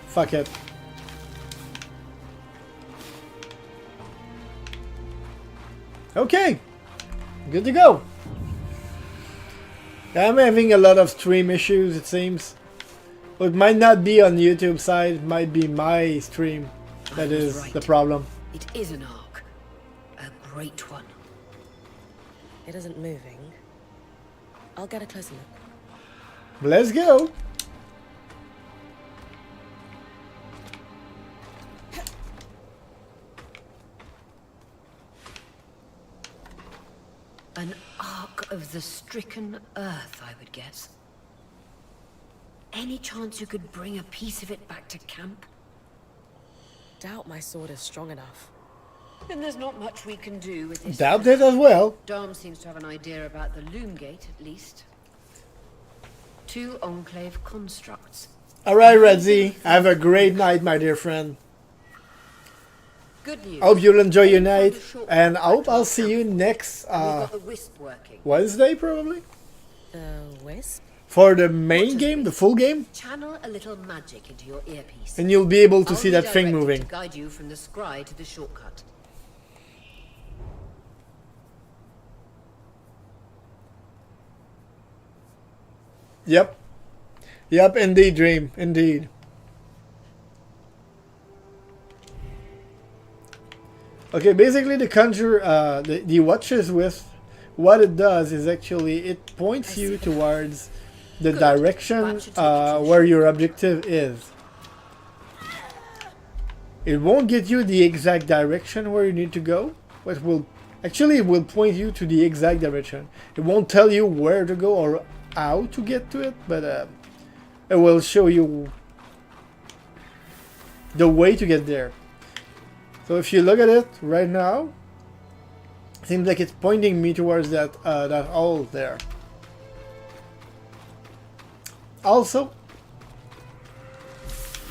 Fuck it. Okay, good to go. I'm having a lot of stream issues, it seems. It might not be on the YouTube side, it might be my stream that is the problem. It is an arc. A great one. It isn't moving. I'll get a closer look. Let's go. An arc of the stricken earth, I would guess. Any chance you could bring a piece of it back to camp? Doubt my sword is strong enough. Then there's not much we can do with this. Doubt it as well. Dom seems to have an idea about the loom gate, at least. 2 enclave constructs. Alright, Redzi. Have a great night, my dear friend. Good news. Hope you'll enjoy your night. And I hope I'll see you next Wednesday, probably. The wisp? For the main game, the full game. Channel a little magic into your earpiece. And you'll be able to see I'll that thing redirect it moving. to guide you from the scry to the shortcut. Yep. Yep, indeed, Dream. Indeed. Okay, basically the conjure, the watches with, what it does is actually, it points you towards the direction where your objective is. It won't get you the exact direction where you need to go, but it will point you to the exact direction. It won't tell you where to go or how to get to it, but it will show you the way to get there. So if you look at it right now, it seems like it's pointing me towards that that hole there. Also,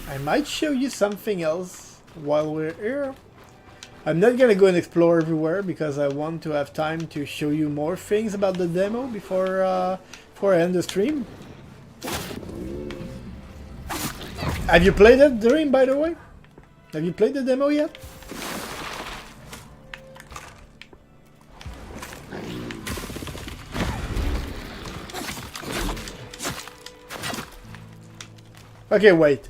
I might show you something else while we're here. I'm not gonna go and explore everywhere because I want to have time to show you more things about the demo before I end the stream. Have you played it, Dream, by the way? Have you played the demo yet? Okay, wait.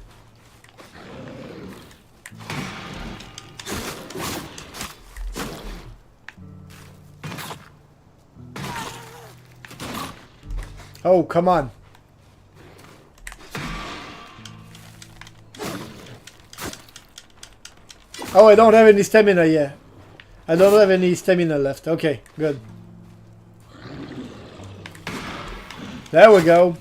Oh, come on. Oh, I don't have any stamina yet. I don't have any stamina left. Okay, good. There we go.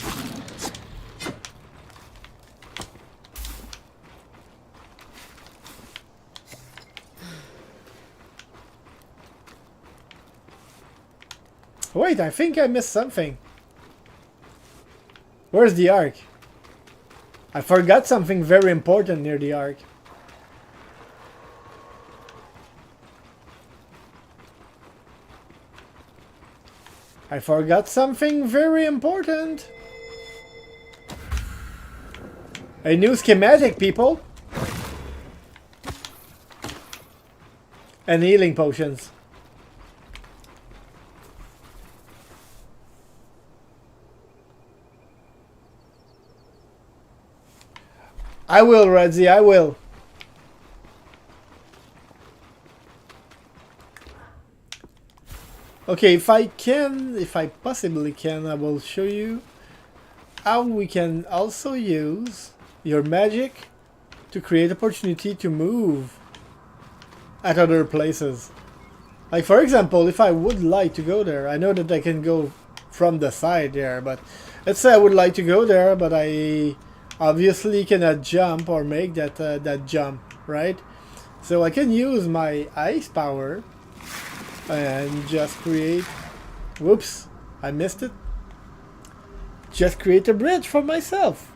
Wait, I think I missed something. Where's the arc? I forgot something very important near the arc. I forgot something very important. A new schematic, people. And healing potions. I will, Redzi, I will. Okay, if I possibly can, I will show you how we can also use your magic to create opportunity to move at other places. Like, for example, if I would like to go there, I know that I can go from the side there, but let's say I would like to go there, but I obviously cannot jump or make that jump, right? So I can use my ice power and just create, whoops, I missed it, just create a bridge for myself.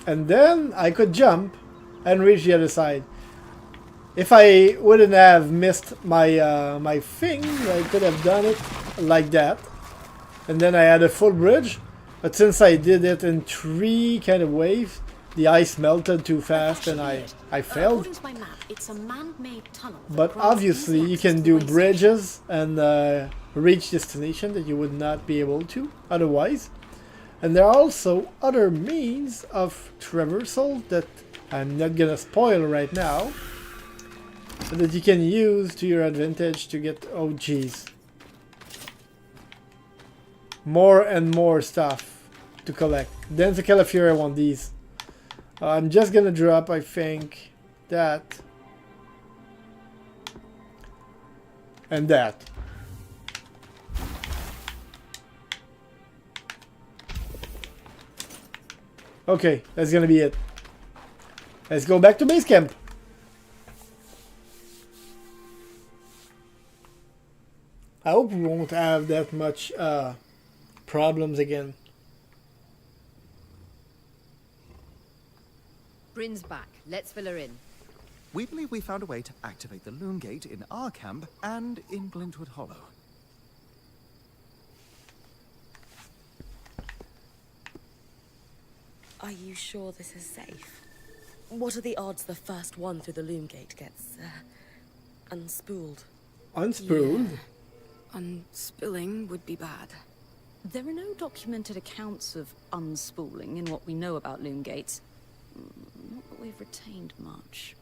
And then I could jump and reach the other side. If I wouldn't have missed my my thing, I could have done it like that. And then I had a full bridge. But since I did it in 3 kind of waves, the ice melted too fast and I failed. According to my map, it's a man-made tunnel. But obviously you can do bridges and reach destination that you would not be able to otherwise. And there are also other means of traversal that I'm not gonna spoil right now, but that you can use to your advantage to get, oh geez, more and more stuff to collect. Then to Calafury, I want these. I'm just gonna drop, I think, that and that. Okay, that's gonna be it. Let's go back to base camp. I hope we won't have that much problems again. Bryn's back. Let's fill her in. We believe we found a way to activate the Loom Gate in our camp and in Glintwood Hollow. Are you sure this is safe? What are the odds the first one through the loom gate gets unspooled? Unspooled? Yeah. Unspilling would be bad. There are no documented accounts of unspooling in what we know about loom gates. Not that we've retained much.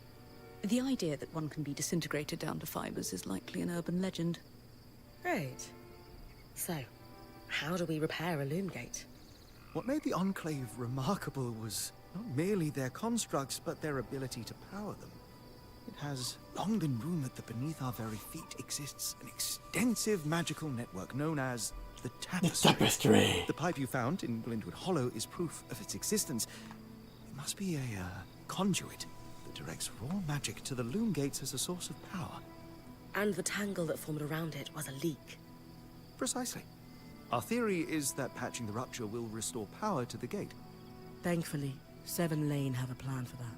The idea that one can be disintegrated down to fibers is likely an urban legend. Right. So, how do we repair a loom gate? What made the Enclave remarkable was not merely their constructs, but their ability to power them. It has long been rumored that beneath our very feet exists an extensive magical network known as the Tapestry. The pipe you found in Glintwood Hollow is proof of its existence. It must be a conduit that directs raw magic to the loom gates as a source of power. And the tangle that formed around it was a leak. Precisely. Our theory is that patching the rupture will restore power to the gate. Thankfully, Seven Lane have a plan for that.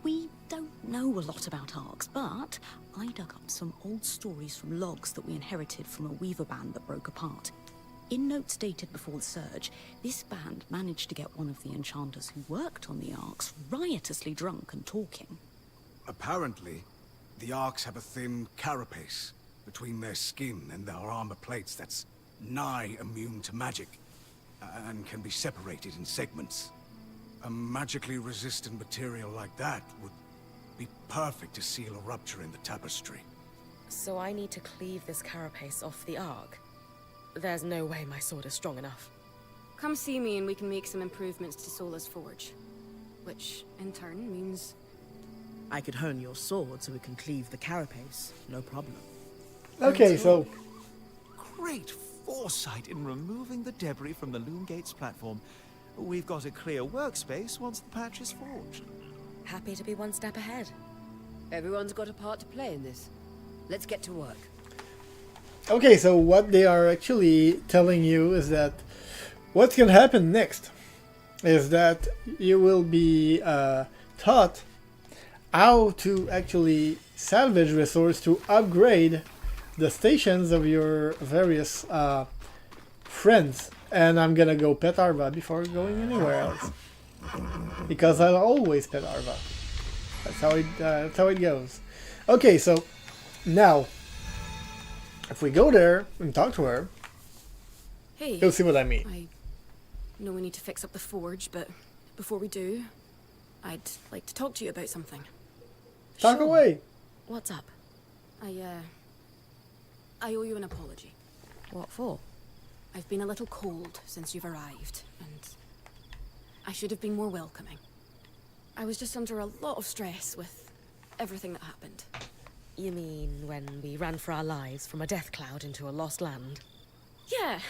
We don't know a lot about arcs, but I dug up some old stories from logs that we inherited from a weaver band that broke apart. In notes dated before the surge, this band managed to get one of the enchanters who worked on the arcs riotously drunk and talking. Apparently, the Arks have a thin carapace between their skin and their armor plates that's nigh immune to magic, and can be separated in segments. A magically resistant material like that would be perfect to seal a rupture in the tapestry. So I need to cleave this carapace off the arc. There's no way my sword is strong enough. Come see me and we can make some improvements to Sola's forge. Which, in turn, means... I could hone your sword so we can cleave the carapace, no problem. Okay, so Great foresight in removing the debris from the loom gates platform. We've got a clear workspace once the patch is forged. Happy to be one step ahead. Everyone's got a part to play in this. Let's get to work. okay, so what they are actually telling you is that what's gonna happen next is that you will be taught how to actually salvage resource to upgrade the stations of your various friends. And I'm gonna go pet Arva before going anywhere else, because I'll always pet Arva. That's how it goes. Okay, so now if we go there and talk to her, Hey, you'll see what I mean. I know we need to fix up the forge, but before we do, I'd like to talk to you about something. Talk Sure. away. What's up? I owe you an apology. What for? I've been a little cold since you've arrived, and I should have been more welcoming. I was just under a lot of stress with everything that happened. You mean when we ran for our lives from a death cloud into a lost land? Yeah,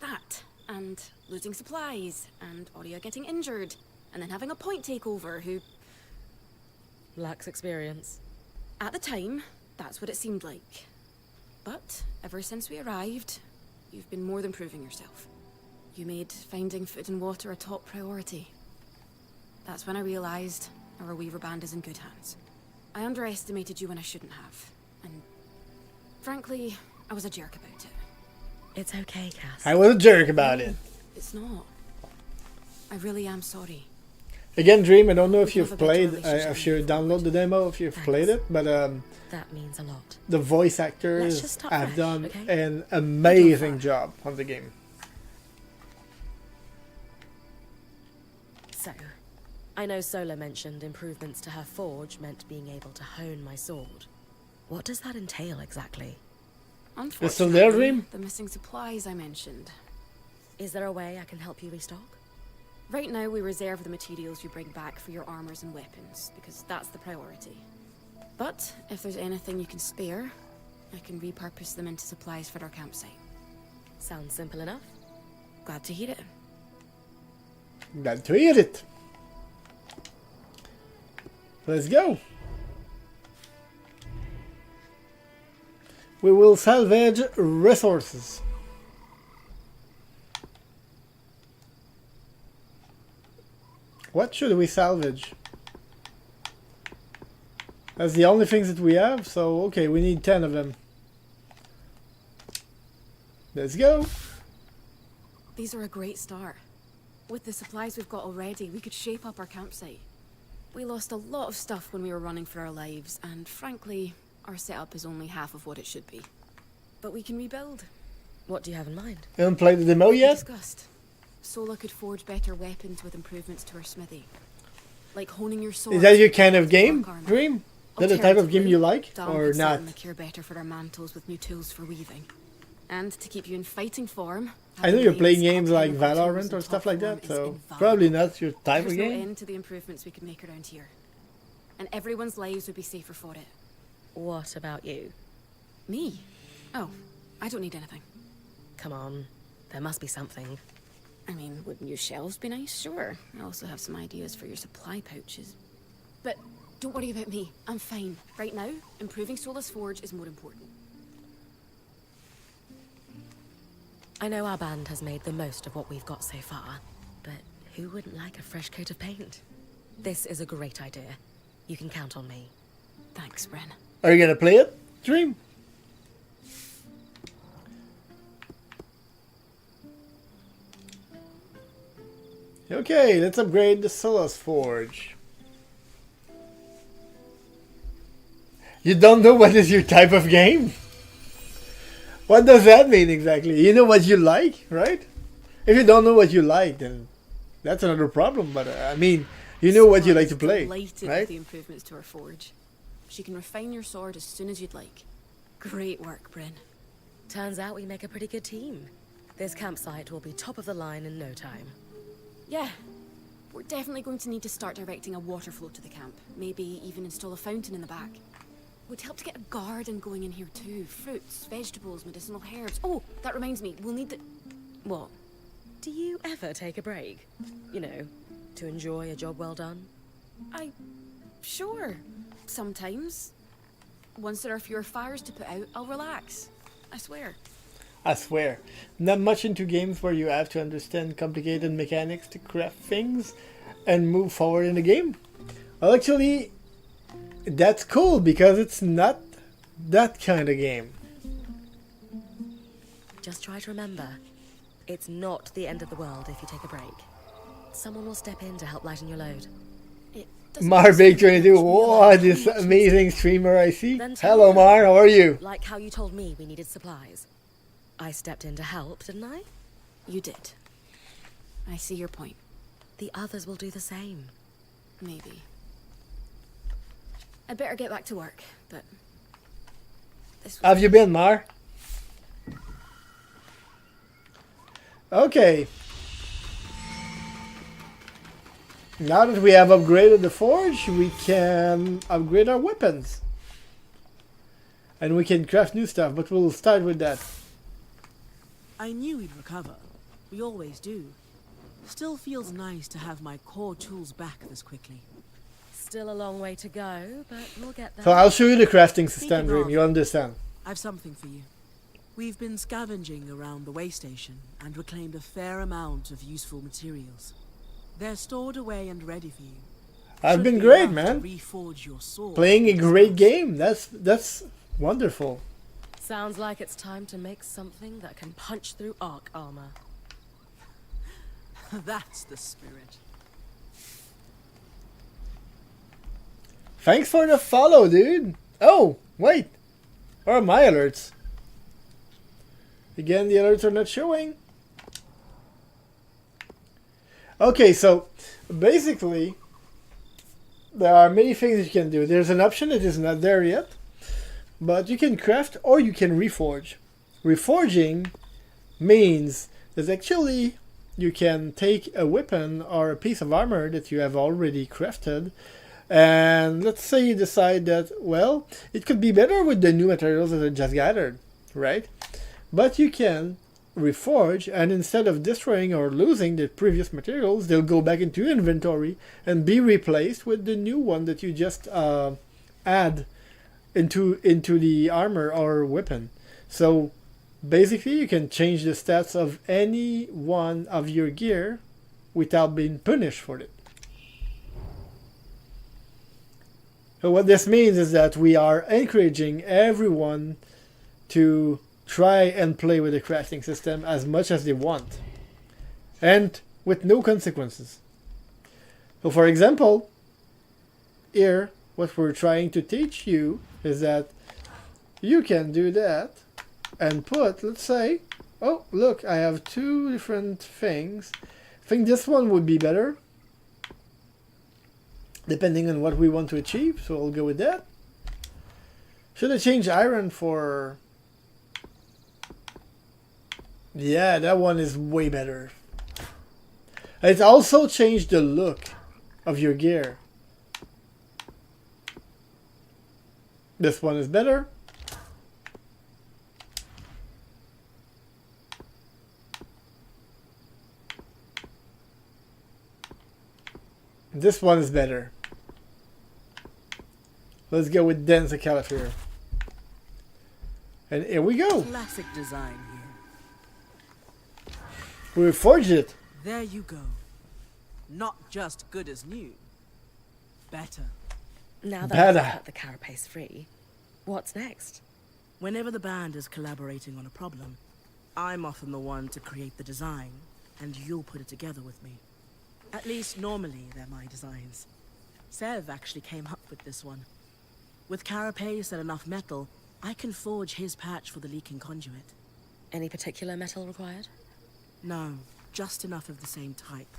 that. And losing supplies, and Aurea getting injured, and then having a point takeover who... Lacks experience. At the time, that's what it seemed like. But ever since we arrived, you've been more than proving yourself. You made finding food and water a top priority. That's when I realized our Weaver band is in good hands. I underestimated you when I shouldn't have. And frankly, I was a jerk about it. It's okay, Cass. I was a jerk about it. It's not. I really am sorry. Again, Dream, I don't know if We have you've a better played, relationship if you moving download the demo, if you've played it, but That means a lot. the voice Let's actors just start have fresh, done okay? an amazing job on the game. So, I know Sola mentioned improvements to her forge meant being able to hone my sword. What does that entail exactly? It's still there, Unfortunately, Dream? the missing supplies I mentioned. Is there a way I can help you restock? Right now, we reserve the materials you bring back for your armors and weapons, because that's the priority. But if there's anything you can spare, I can repurpose them into supplies for our campsite. Sounds simple enough. Glad to hear it. Glad to hear it. Let's go. We will salvage resources. What should we salvage? That's the only things that we have, so okay, we need 10 of them. Let's go. These are a great start. With the supplies we've got already, we could shape up our campsite. We lost a lot of stuff when we were running for our lives, and frankly, our setup is only half of what it should be. But we can rebuild. What do you have in mind? You haven't played the demo We yet? discussed. Sola could forge better weapons with improvements to her smithy. Like honing your sword. Is that your kind of game, Dream? Is that the type of game Alternatively, you like, Dawn or could not? certainly cure better for our mantles with new tools for weaving. And to keep you in fighting form... I know you're playing games like having blades, Valorant tools, or and stuff top like form that, is so invaluable. probably not your type There's of no game. end to the improvements we could make around here. And everyone's lives would be safer for it. What about you? Me? Oh, I don't need anything. Come on, there must be something. I mean, would new shelves be nice? Sure. I also have some ideas for your supply pouches. But Don't worry about me. I'm fine. Right now, improving Solace Forge is more important. I know our band has made the most of what we've got so far, but who wouldn't like a fresh coat of paint? This is a great idea. You can count on me. Thanks, Bren. Are you gonna play it, Dream? Okay, let's upgrade the Solace Forge. You don't know what is your type of game? What does that mean exactly? You know what you like, right? If you don't know what you like, then that's another problem. But I mean, you know what you like to play, Delighted right? with the improvements to her forge. She can refine your sword as soon as you'd like. Great work, Bryn. Turns out we make a pretty good team. This campsite will be top of the line in no time. Yeah, we're definitely going to need to start directing a water flow to the camp. Maybe even install a fountain in the back. Would help to get a garden going in here too. Fruits, vegetables, medicinal herbs. Oh, that reminds me, we'll need the... What? Do you ever take a break? You know, to enjoy a job well done? Sure. Sometimes. Once there are fewer fires to put out, I'll relax. I swear. I swear. Not much into games where you have to understand complicated mechanics to craft things and move forward in the game. Well, actually, that's cool because it's not that kind of game. Just try to remember, it's not the end of the world if you take a break. Someone will step in to help lighten your load. Marbig22, wow, this amazing streamer I see. Hello Mar, how are you? Like how you told me we needed supplies. I stepped in to help, didn't I? You did. I see your point. The others will do the same. Maybe. I'd better get back to work, but... How have you been, Mar? Okay. Now that we have upgraded the forge, we can upgrade our weapons. And we can craft new stuff, but we'll start with that. I knew we'd recover. We always do. Still feels nice to have my core tools back this quickly. Still a long way to go, but we'll get there. So I'll show you the crafting system, Speaking Dream, of, you understand. I've something for you. We've been scavenging around the way station and reclaimed a fair amount of useful materials. They're stored away and ready for you. I've Should been be great, enough to man. reforge your sword. Playing a great game. That's wonderful. Sounds like it's time to make something that can punch through arc armor. That's the spirit. Thanks for the follow, dude. Oh, wait. Where are my alerts? Again, the alerts are not showing. Okay, so basically, there are many things you can do. There's an option that is not there yet, but you can craft or you can reforge. Reforging means that actually you can take a weapon or a piece of armor that you have already crafted, and let's say you decide that, well, it could be better with the new materials that I just gathered, right? But you can reforge, and instead of destroying or losing the previous materials, they'll go back into inventory and be replaced with the new one that you just add into the armor or weapon. So basically you can change the stats of any one of your gear without being punished for it. So what this means is that we are encouraging everyone to try and play with the crafting system as much as they want, and with no consequences. So for example, here what we're trying to teach you is that you can do that and put, let's say, oh look, I have two different things. I think this one would be better depending on what we want to achieve, so I'll go with that. Should I change iron for... Yeah, that one is way better. It's also changed the look of your gear. This one is better. This one is better. Let's go with dense caliper. And here we go. Classic design here. We forged it. There you go. Not just good as new. Better. Now that Better. I've cut the carapace free, what's next? Whenever the band is collaborating on a problem, I'm often the one to create the design, and you'll put it together with me. At least normally they're my designs. Sev actually came up with this one. With carapace and enough metal, I can forge his patch for the leaking conduit. Any particular metal required? No, just enough of the same type.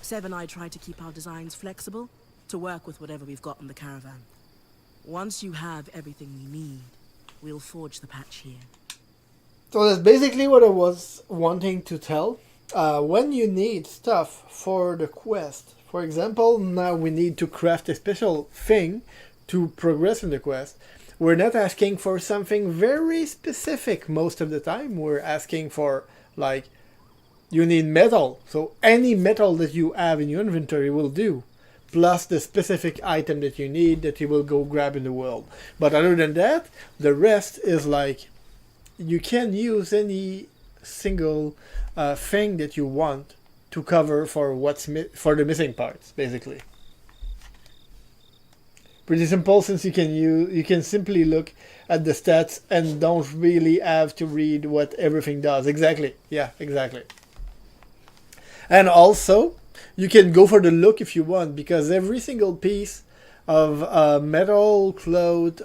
Sev and I try to keep our designs flexible to work with whatever we've got in the caravan. Once you have everything you need, we'll forge the patch here. So that's basically what I was wanting to tell. When you need stuff for the quest, for example, now we need to craft a special thing to progress in the quest. We're not asking for something very specific most of the time. We're asking for, like, you need metal. So any metal that you have in your inventory will do, plus the specific item that you need that you will go grab in the world. But other than that, the rest is like, you can use any single thing that you want to cover for for the missing parts, basically. Pretty simple, since you can simply look at the stats and don't really have to read what everything does. Exactly. Yeah, exactly. And also, you can go for the look if you want, because every single piece of metal, cloth,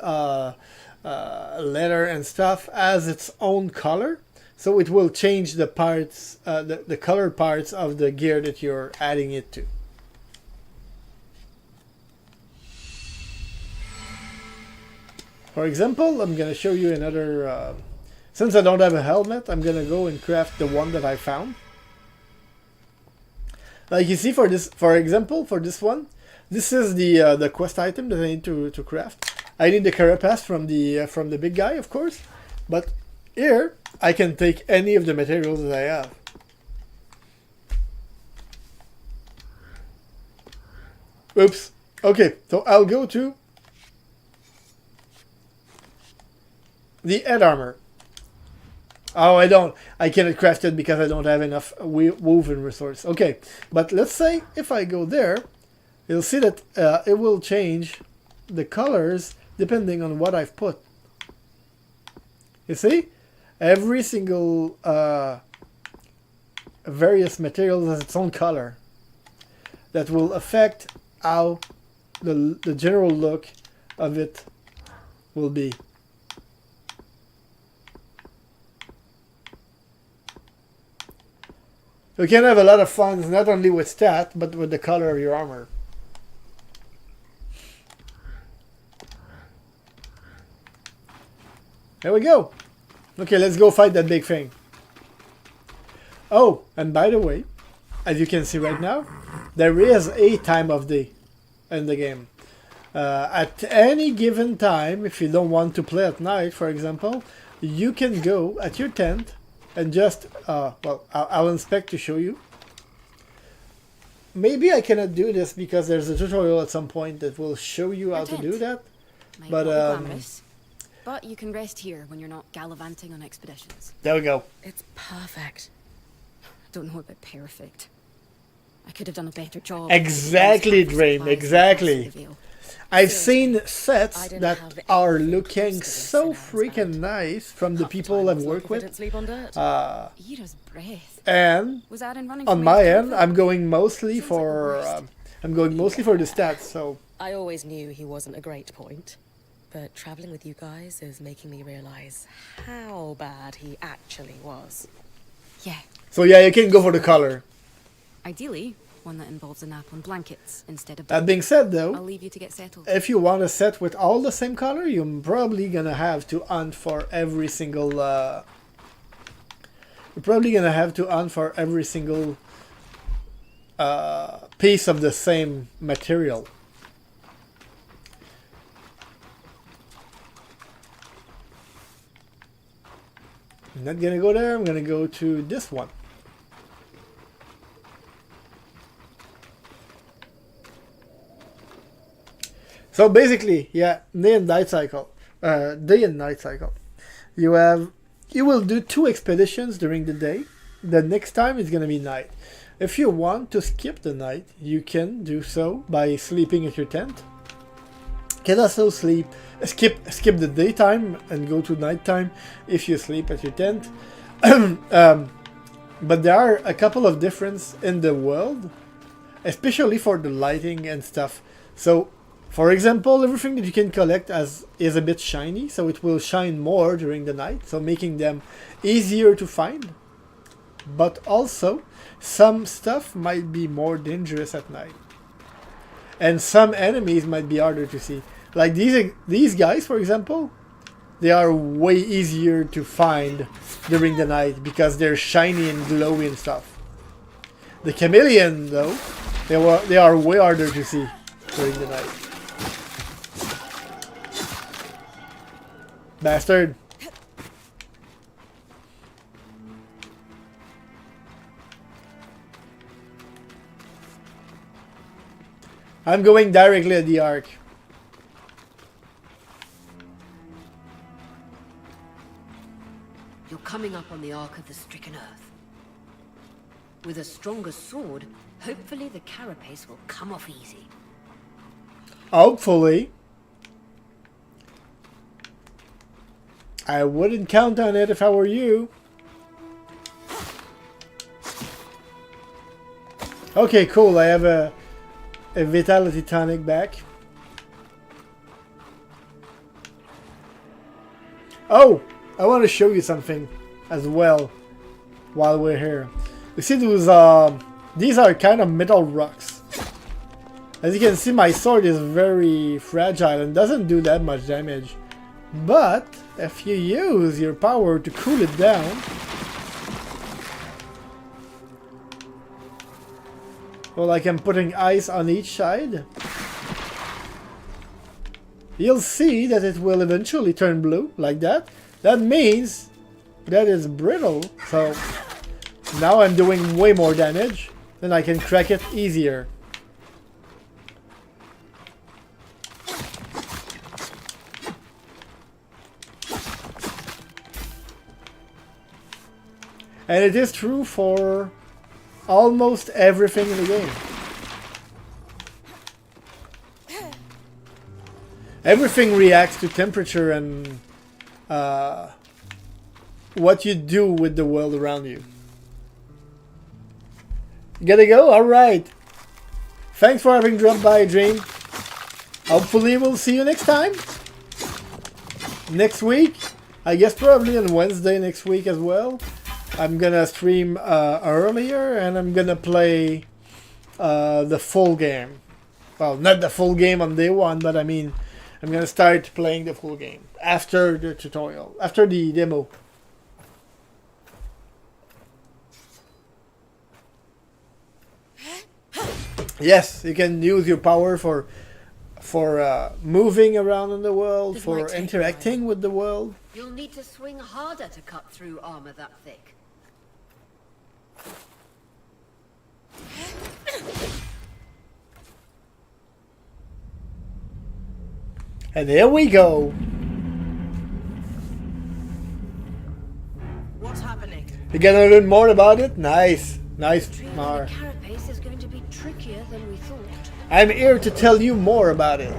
leather and stuff has its own color. So it will change the parts, the color parts of the gear that you're adding it to. For example, I'm going to show you another... since I don't have a helmet, I'm going to go and craft the one that I found. Like you see, for this, for example, for this one, this is the quest item that I need to craft. I need the carapace from the big guy, of course, but here I can take any of the materials that I have. Oops. Okay, so I'll go to the head armor. Oh, I cannot craft it because I don't have enough woven resource. Okay, but let's say if I go there, you'll see that it will change the colors depending on what I've put. You see? Every single various material has its own color that will affect how the general look of it will be. You can have a lot of fun, not only with stat, but with the color of your armor. There we go. Okay, let's go fight that big thing. Oh, and by the way, as you can see right now, there is a time of day in the game. At any given time, if you don't want to play at night, for example, you can go at your tent and just, well, I'll inspect to show you. Maybe I cannot do this because there's a tutorial at some point that will show you how to do that. Might But, not be glamorous, but you can rest here when you're not gallivanting on expeditions. there we go. It's perfect. Don't know about perfect. I could have done a better job. Exactly, Drain, exactly. I've seen sets I didn't that have are anything looking close to this so in Anne's freaking hand. nice from the Half people time I've was worked lucky they with. didn't sleep on dirt. Era's breath. And Was Aaron running on from my his end, comfort? I'm going mostly Sounds like the for worst. I'm going mostly for the stats. So I always knew he wasn't a great point, but traveling with you guys is making me realize how bad he actually was. Yeah, yeah, you can go for the color. ideally one that involves a nap on blankets instead of. That being said, I'll though, leave you to get settled. if you want a set with all the same color, you're probably gonna have to hunt for every single. You're probably gonna have to hunt for every single piece of the same material. I'm not gonna go there. I'm gonna go to this one. So basically, yeah, day and night cycle. Day and night cycle. You will do 2 expeditions during the day. The next time is gonna be night. If you want to skip the night, you can do so by sleeping at your tent. You can also skip the daytime and go to nighttime if you sleep at your tent. But there are a couple of differences in the world, especially for the lighting and stuff. So, for example, everything that you can collect is a bit shiny, so it will shine more during the night, so making them easier to find. But also, some stuff might be more dangerous at night. And some enemies might be harder to see. Like these guys, for example, they are way easier to find during the night because they're shiny and glowy and stuff. The chameleon, though, they are way harder to see during the night. Bastard. I'm going directly at the arc. You're coming up on the Ark of the Stricken Earth. With a stronger sword, hopefully the carapace will come off easy. Hopefully. I wouldn't count on it if I were you. Okay, cool. I have a Vitality Tonic back. Oh! I want to show you something as well while we're here. You see these are kind of metal rocks. As you can see, my sword is very fragile and doesn't do that much damage. But if you use your power to cool it down, well, like I'm putting ice on each side, you'll see that it will eventually turn blue, like that. That means that it's brittle, so now I'm doing way more damage, then I can crack it easier. And it is true for almost everything in the game. Everything reacts to temperature and what you do with the world around you. You gotta go? Alright. Thanks for having dropped by, Dream. Hopefully we'll see you next time. Next week. I guess probably on Wednesday next week as well. I'm gonna stream earlier and I'm gonna play the full game. Well, not the full game on day one, but I mean, I'm gonna start playing the full game after the tutorial, after the demo. Yes, you can use your power for moving around in the world, for interacting with the world. You'll need to swing harder to cut through armor that thick. And here we go. What's happening? You gonna learn more about it? Nice. Nice, Mar. The carapace is going to be trickier than we thought. I'm here to tell you more about it.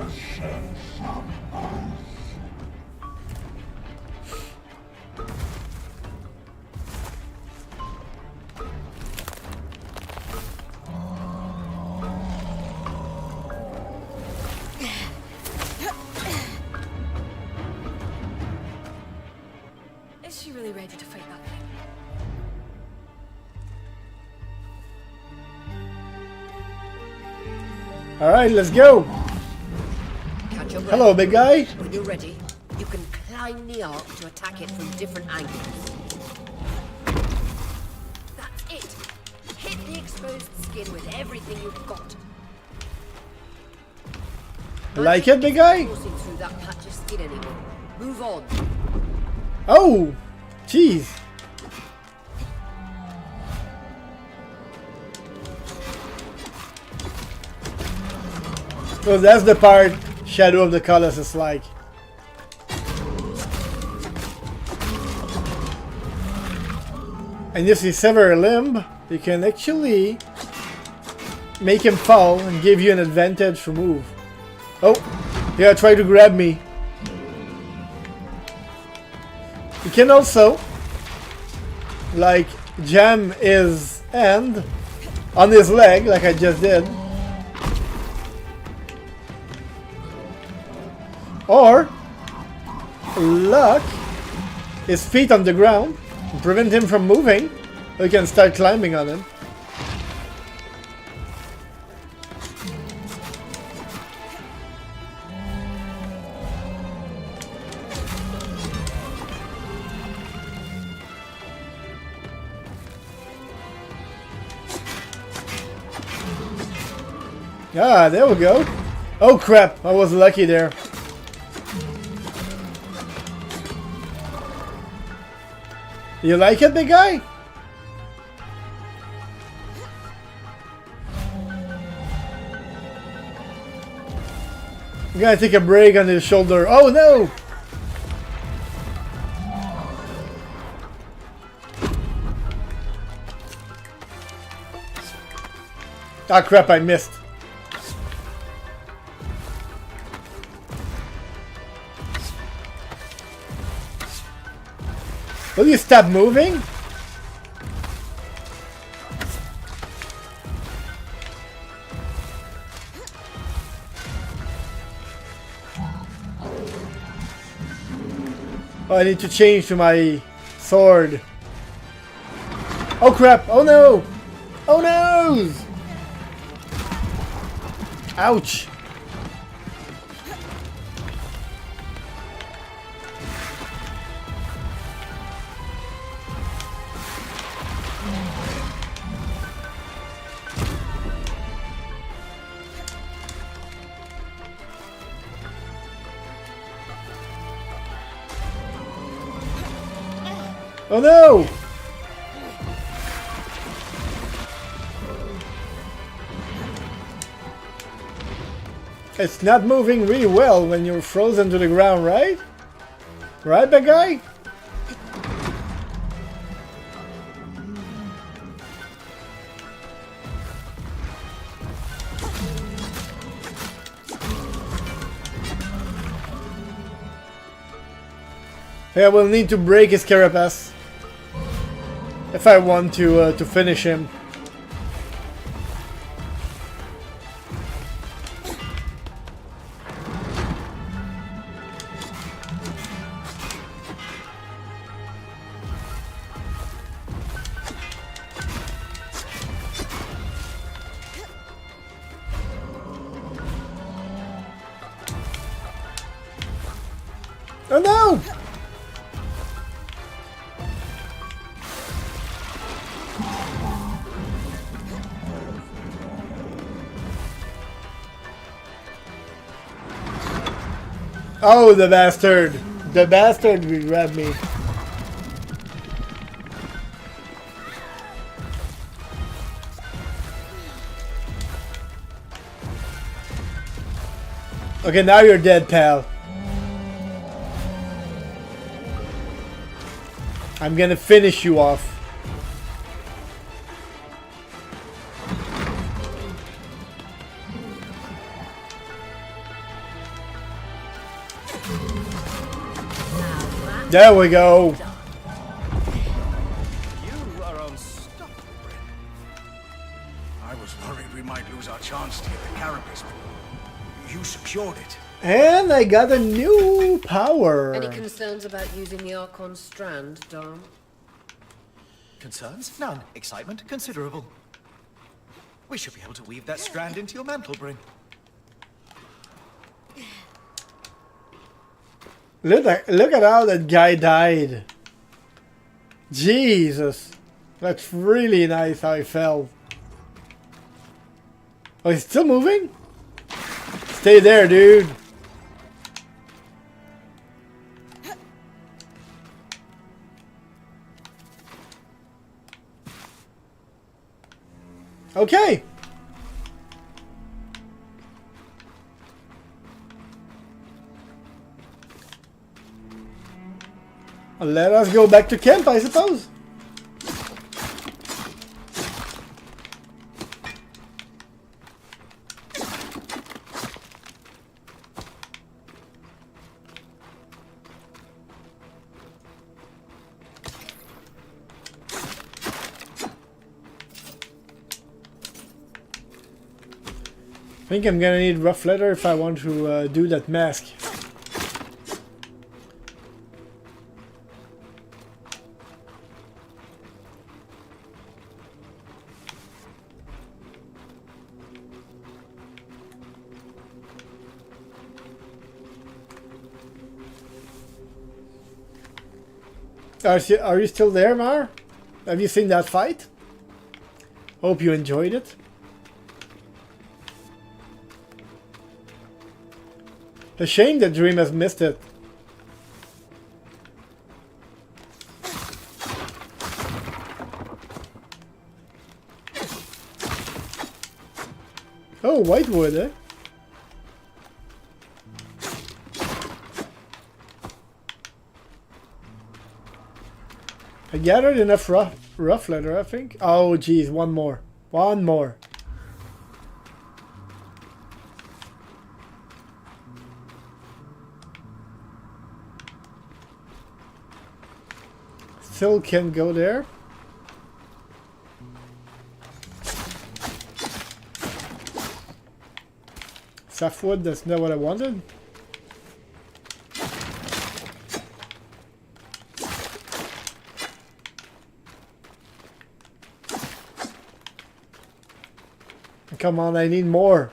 Is she really ready to fight that thing? Alright, let's go. Catch your breath. Hello, big guy. When you're ready, you can climb the arc to attack it from different angles. That's it. Hit the exposed skin with everything you've got. Like it, big guy? Forcing through that patch of skin anymore. Move on. Oh, jeez. So that's the part Shadow of the Colossus like. And if you sever a limb, you can actually make him fall and give you an advantage for move. Oh, yeah, try to grab me. You can also, like, jam his hand on his leg, like I just did. Or lock his feet on the ground and prevent him from moving. You can start climbing on him. Ah, there we go. Oh crap, I was lucky there. You like it, big guy? I'm gonna take a break on his shoulder. Oh no! Ah crap, I missed. Will you stop moving? Oh, I need to change to my sword. Oh crap! Oh no! Oh no! Ouch! Oh no! It's not moving really well when you're frozen to the ground, right? Right, big guy? I will need to break his carapace if I want to finish him. Oh no! Oh, the bastard! The bastard will grab me. Okay, now you're dead, pal. I'm gonna finish you off. There we go. You are unstoppable, Bryn. I was worried we might lose our chance to get the carapace, but you secured it. And I got a new power. Any concerns about using the Archon strand, Dom? Concerns? None. Excitement? Considerable. We should be able to weave that strand into your mantle, Bryn. Look at how that guy died. Jesus. That's really nice how he fell. Oh, he's still moving? Stay there, dude. Okay. Let us go back to camp, I suppose. I think I'm gonna need rough leather if I want to do that mask. Are you still there, Mar? Have you seen that fight? Hope you enjoyed it. A shame that Dream has missed it. Oh, whitewood, eh? I gathered enough rough leather, I think. Oh, geez, one more. One more. Still can go there. Softwood, that's not what I wanted. Come on, I need more.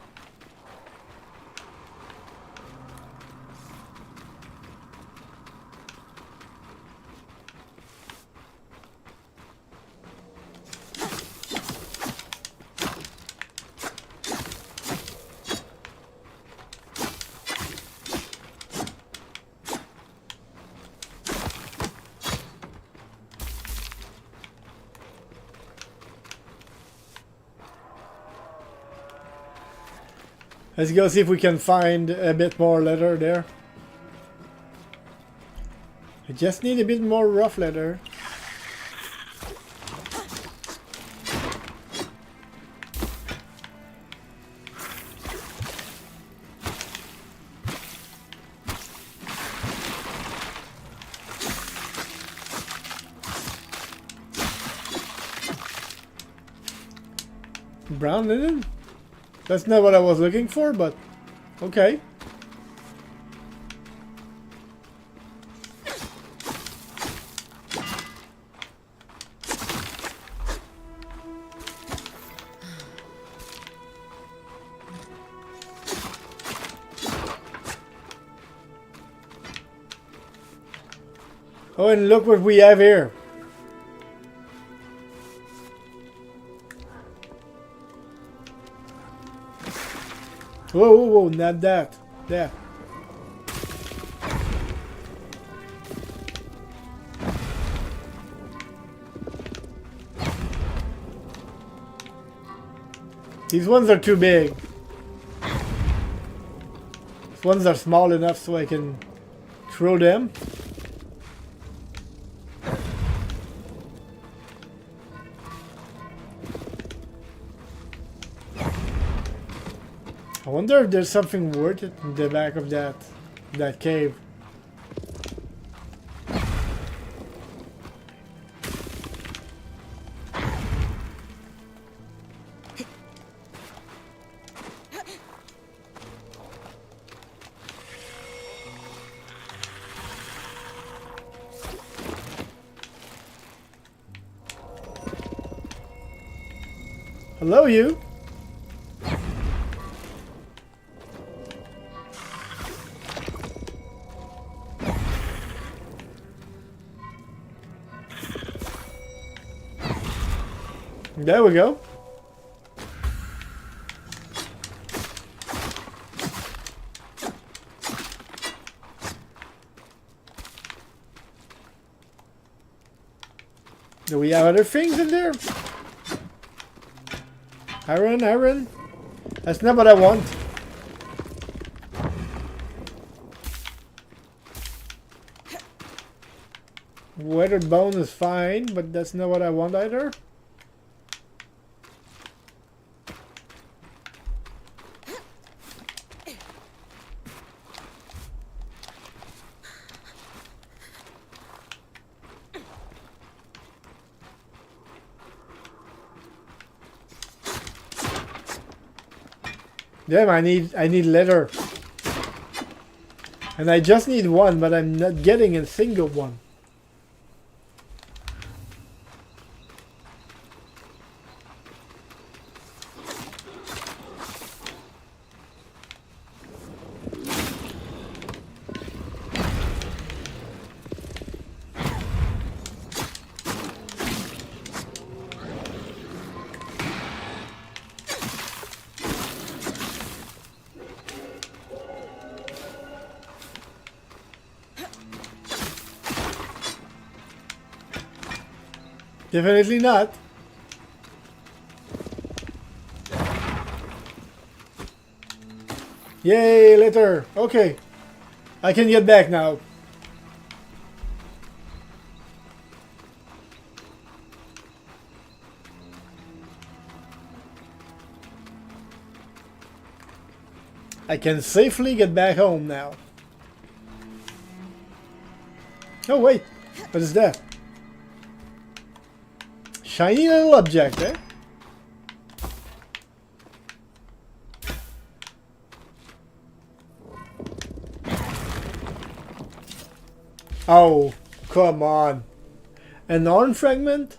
Let's go see if we can find a bit more leather there. I just need a bit more rough leather. Brown linen? That's not what I was looking for, but okay. Oh, and look what we have here. Whoa, whoa, whoa, not that. There. These ones are too big. These ones are small enough so I can throw them. I wonder if there's something worth it in the back of that cave. Hello, you. There we go. Do we have other things in there? Iron, iron. That's not what I want. Weathered bone is fine, but that's not what I want either. Damn, I need leather. And I just need one, but I'm not getting a single one. Definitely not. Yay, letter. Okay. I can get back now. I can safely get back home now. Oh wait, what is that? Shiny little object, eh? Oh, come on. An arm fragment?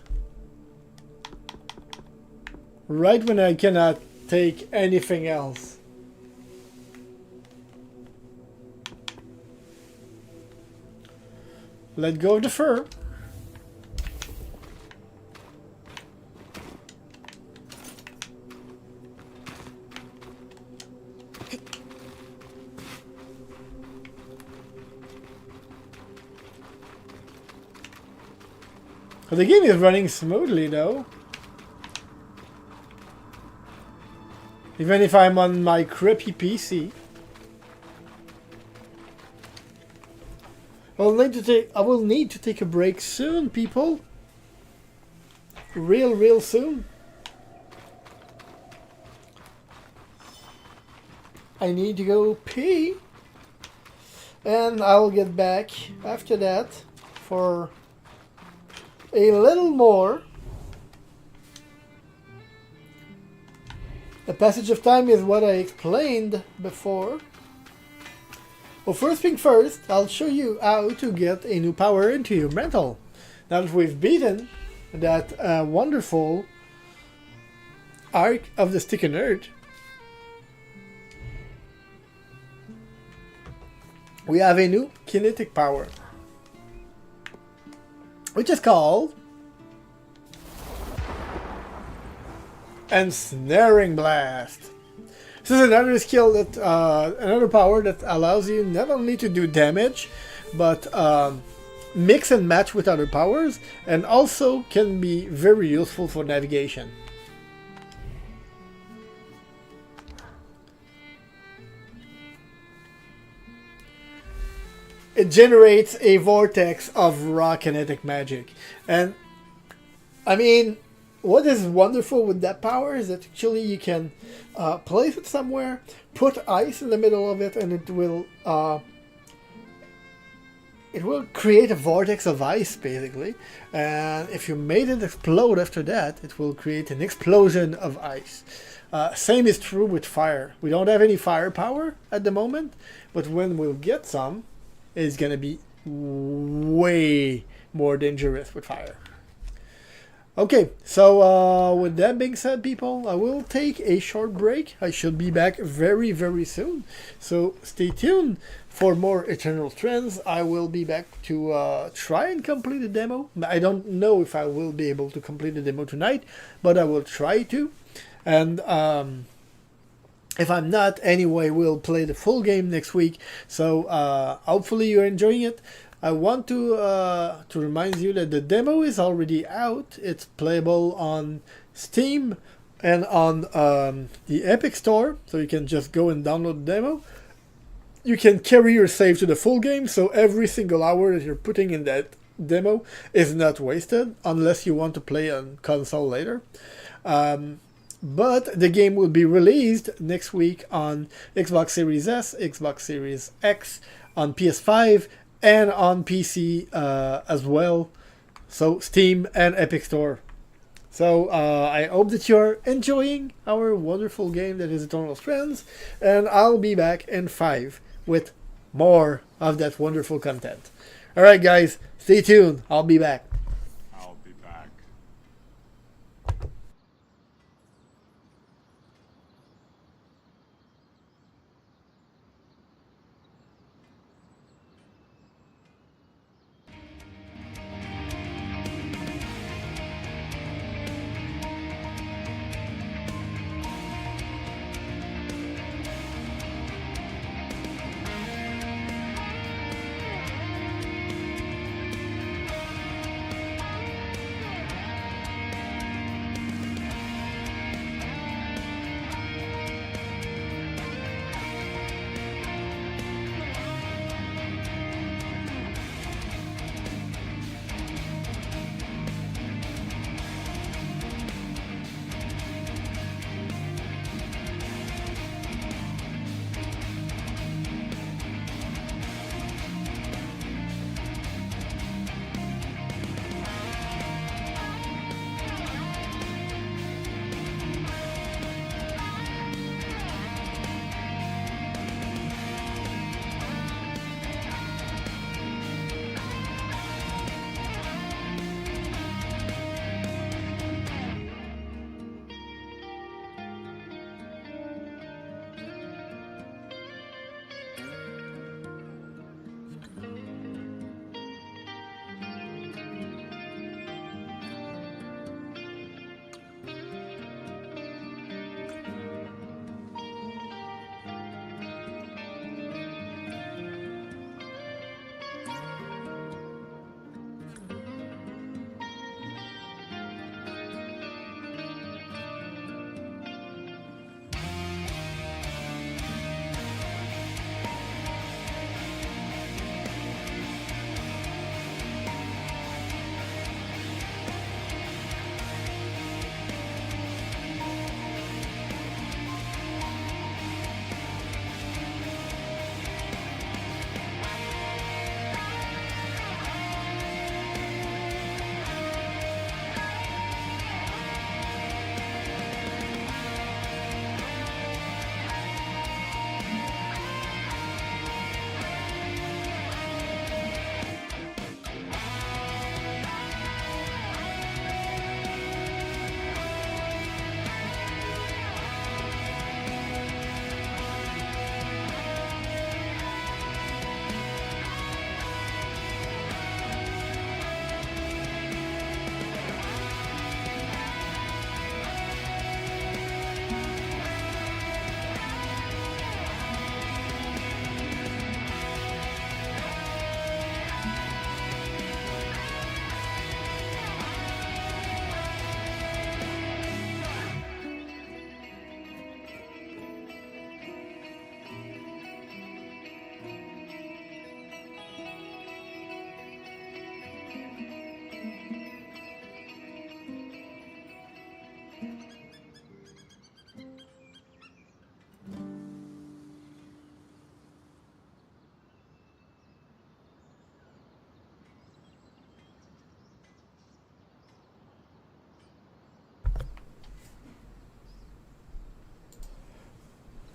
Right when I cannot take anything else. Let go of the fur. The game is running smoothly though. Even if I'm on my crappy PC. I will need to take a break soon, people. Real soon. I need to go pee. And I'll get back after that for a little more. The passage of time is what I explained before. Well, first thing first, I'll show you how to get a new power into your mantle. Now that we've beaten that wonderful Arc of the Stick and Earth, we have a new kinetic power, which is called Ensnaring Blast. This is another skill that, another power that allows you not only to do damage, but mix and match with other powers, and also can be very useful for navigation. It generates a vortex of raw kinetic magic. And I mean, what is wonderful with that power is that actually you can place it somewhere, put ice in the middle of it, and it will create a vortex of ice basically. And if you made it explode after that, it will create an explosion of ice. Same is true with fire. We don't have any firepower at the moment, but when we'll get some, it's gonna be way more dangerous with fire. Okay, so with that being said, people, I will take a short break. I should be back very soon. So stay tuned for more Eternal Strands. I will be back to try and complete the demo. I don't know if I will be able to complete the demo tonight, but I will try to. And if I'm not, anyway, we'll play the full game next week. So hopefully you're enjoying it. I want to remind you that the demo is already out. It's playable on Steam and on the Epic Store. So you can just go and download the demo. You can carry your save to the full game. So every single hour that you're putting in that demo is not wasted unless you want to play on console later. But the game will be released next week on Xbox Series S, Xbox Series X, on PS5, and on PC as well. So Steam and Epic Store. So I hope that you're enjoying our wonderful game that is Eternal Strands, and I'll be back in 5 with more of that wonderful content. Alright guys, stay tuned, I'll be back.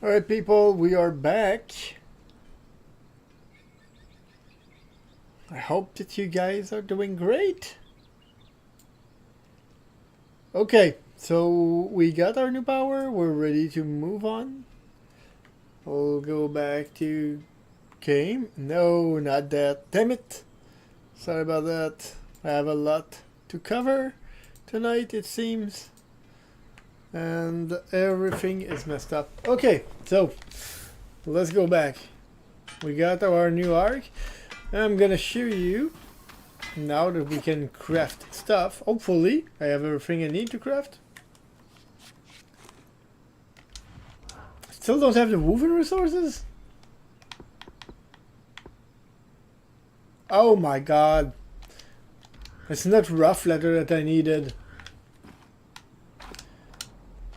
Alright people, we are back. I hope that you guys are doing great. Okay, so we got our new power, we're ready to move on. We'll go back to game. No, not that. Damn it. Sorry about that. I have a lot to cover tonight, it seems. And everything is messed up. Okay, so let's go back. We got our new arc. I'm gonna show you now that we can craft stuff. Hopefully, I have everything I need to craft. Still don't have the woven resources? Oh my god. It's not rough leather that I needed.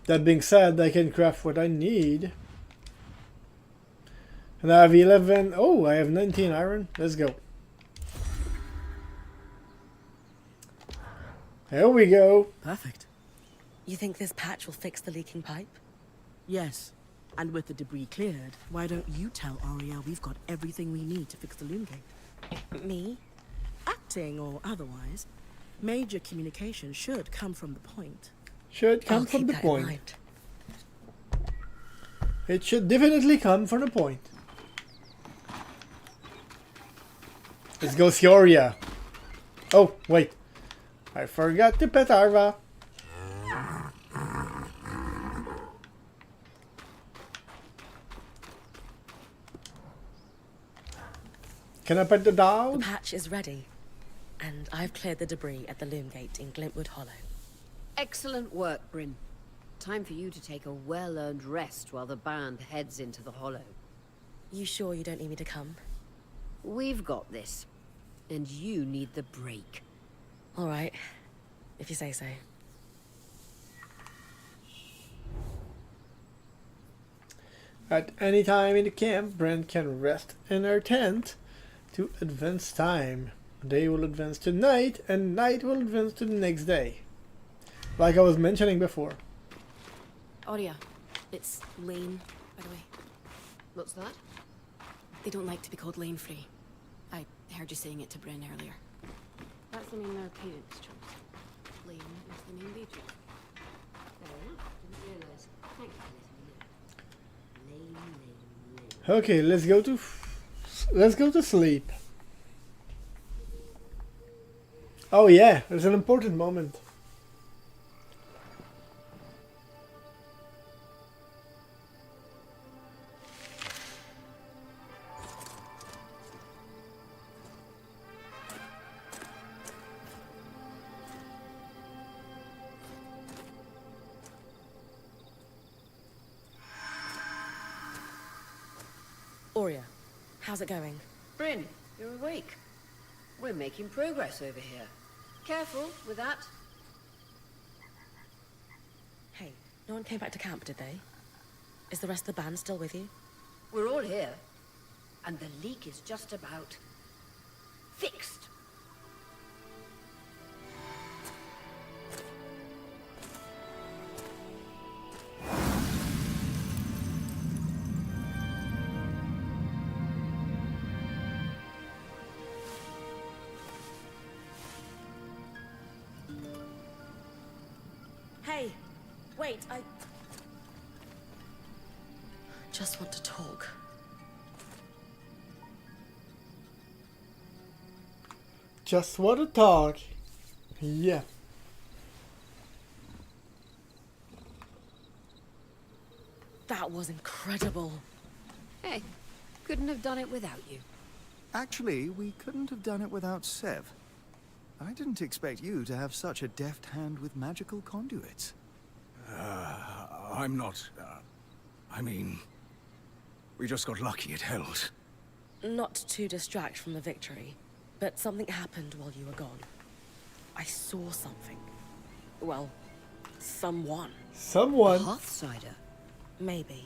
That being said, I can craft what I need. And I have 11. Oh, I have 19 iron. Let's go. Here we go. Perfect. You think this patch will fix the leaking pipe? Yes. And with the debris cleared, why don't you tell Ariel we've got everything we need to fix the loom gate? Me? Acting or otherwise, major communication should come from the point. Should come I'll from keep the that in point. mind. It should definitely come from the point. Let's go Sioria. Oh, wait. I forgot to pet Arva. Can I pet the The dog? patch is ready. And I've cleared the debris at the loom gate in Glintwood Hollow. Excellent work, Bryn. Time for you to take a well-earned rest while the band heads into the hollow. You sure you don't need me to come? We've got this. And you need the break. All right, if you say so. At any time in the camp, Brent can rest in her tent to advance time. Day will advance to night, and night will advance to the next day. Like I was mentioning before. Aurea, it's Lane, by the way. What's that? They don't like to be called Lane Free. I heard you saying it to Bryn earlier. That's the name their parents chose. Lane is the name they chose. Fair enough. Didn't realize. Thank you for letting me know. Lane. Okay, let's go to sleep. Oh yeah, there's an important moment. Aurea, how's it going? Bryn, you're awake. We're making progress over here. Careful with that. Hey, no one came back to camp, did they? Is the rest of the band still with you? We're all here. And the leak is just about fixed. Hey, wait, I just want to talk. Just want to talk. Yeah. That was incredible. Hey, couldn't have done it without you. Actually, we couldn't have done it without Sev. I didn't expect you to have such a deft hand with magical conduits. I'm not... I mean... We just got lucky it held. Not to distract from the victory, but something happened while you were gone. I saw something. Well, someone. Someone. Hearthsider. Maybe.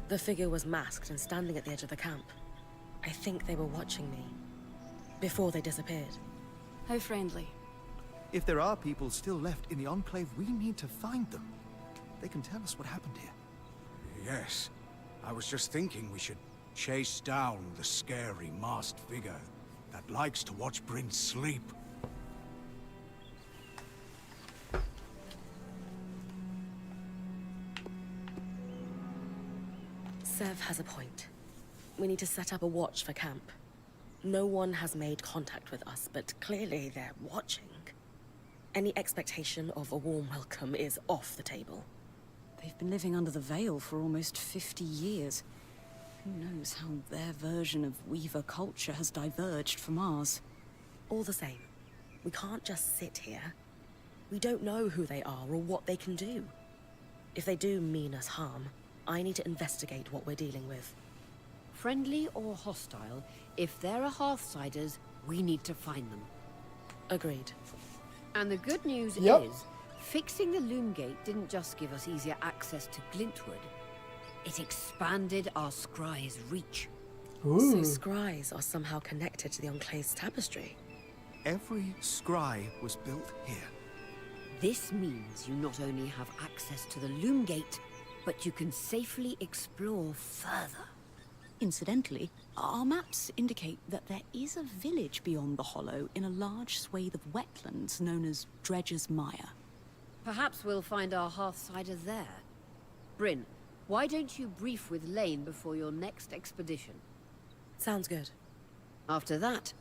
The figure was masked and standing at the edge of the camp. I think they were watching me. Before they disappeared. How friendly. If there are people still left in the Enclave, we need to find them. They can tell us what happened here. Yes. I was just thinking we should chase down the scary masked figure that likes to watch Bryn sleep. Sev has a point. We need to set up a watch for camp. No one has made contact with us, but clearly they're watching. Any expectation of a warm welcome is off the table. They've been living under the Veil for almost 50 years. Who knows how their version of Weaver culture has diverged from ours. All the same, we can't just sit here. We don't know who they are or what they can do. If they do mean us harm, I need to investigate what we're dealing with. Friendly or hostile, if there are Hearthsiders, we need to find them. Agreed. And the good news Yep. is, fixing the loom gate didn't just give us easier access to Glintwood, it expanded our scry's reach. So Ooh. scries are somehow connected to the Enclave's tapestry. Every scry was built here. This means you not only have access to the loom gate, but you can safely explore further. Incidentally, our maps indicate that there is a village beyond the hollow in a large swathe of wetlands known as Dredger's Mire. Perhaps we'll find our Hearthsider there. Bryn, why don't you brief with Lane before your next expedition? Sounds good. After that,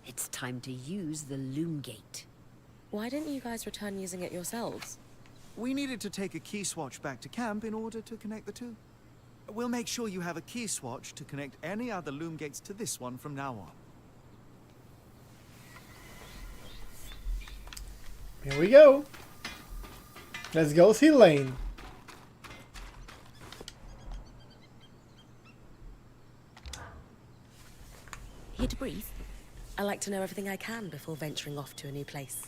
it's time to use the loom gate. Why didn't you guys return using it yourselves? We needed to take a key swatch back to camp in order to connect the two. We'll make sure you have a key swatch to connect any other loom gates to this one from now on. Here we go. Let's go see Lane. Here to brief. I like to know everything I can before venturing off to a new place.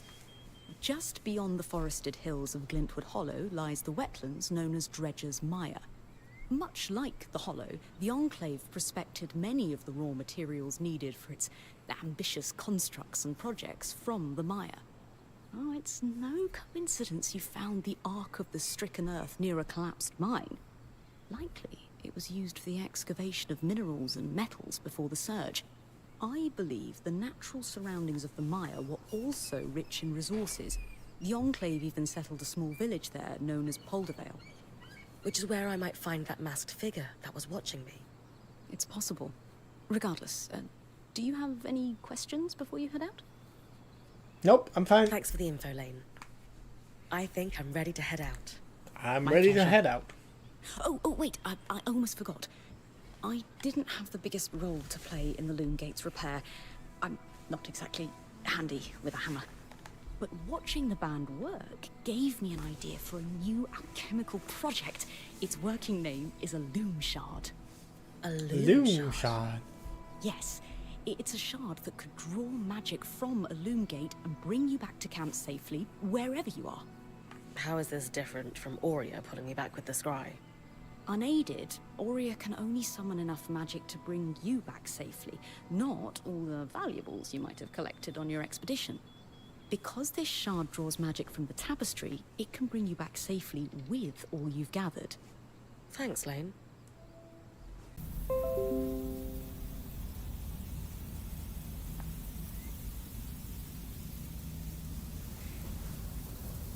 Just beyond the forested hills of Glintwood Hollow lies the wetlands known as Dredger's Mire. Much like the Hollow, the Enclave prospected many of the raw materials needed for its ambitious constructs and projects from the mire. Oh, it's no coincidence you found the Ark of the Stricken Earth near a collapsed mine. Likely, it was used for the excavation of minerals and metals before the surge. I believe the natural surroundings of the mire were also rich in resources. The Enclave even settled a small village there known as Poldervale. Which is where I might find that masked figure that was watching me. It's possible. Regardless, do you have any questions before you head out? Nope, I'm fine. Thanks for the info, Lane. I think I'm ready to head out. I'm My ready to pleasure. head out. Oh, wait, I almost forgot. I didn't have the biggest role to play in the loom gate's repair. I'm not exactly handy with a hammer. But watching the band work gave me an idea for a new alchemical project. Its working name is a loom shard. A Loom shard. Yes, it's a shard that could draw magic from a loom gate and bring you back to camp safely, wherever you are. How is this different from Aurea pulling me back with the scry? Unaided, Aurea can only summon enough magic to bring you back safely, not all the valuables you might have collected on your expedition. Because this shard draws magic from the tapestry, it can bring you back safely with all you've gathered. Thanks, Lane.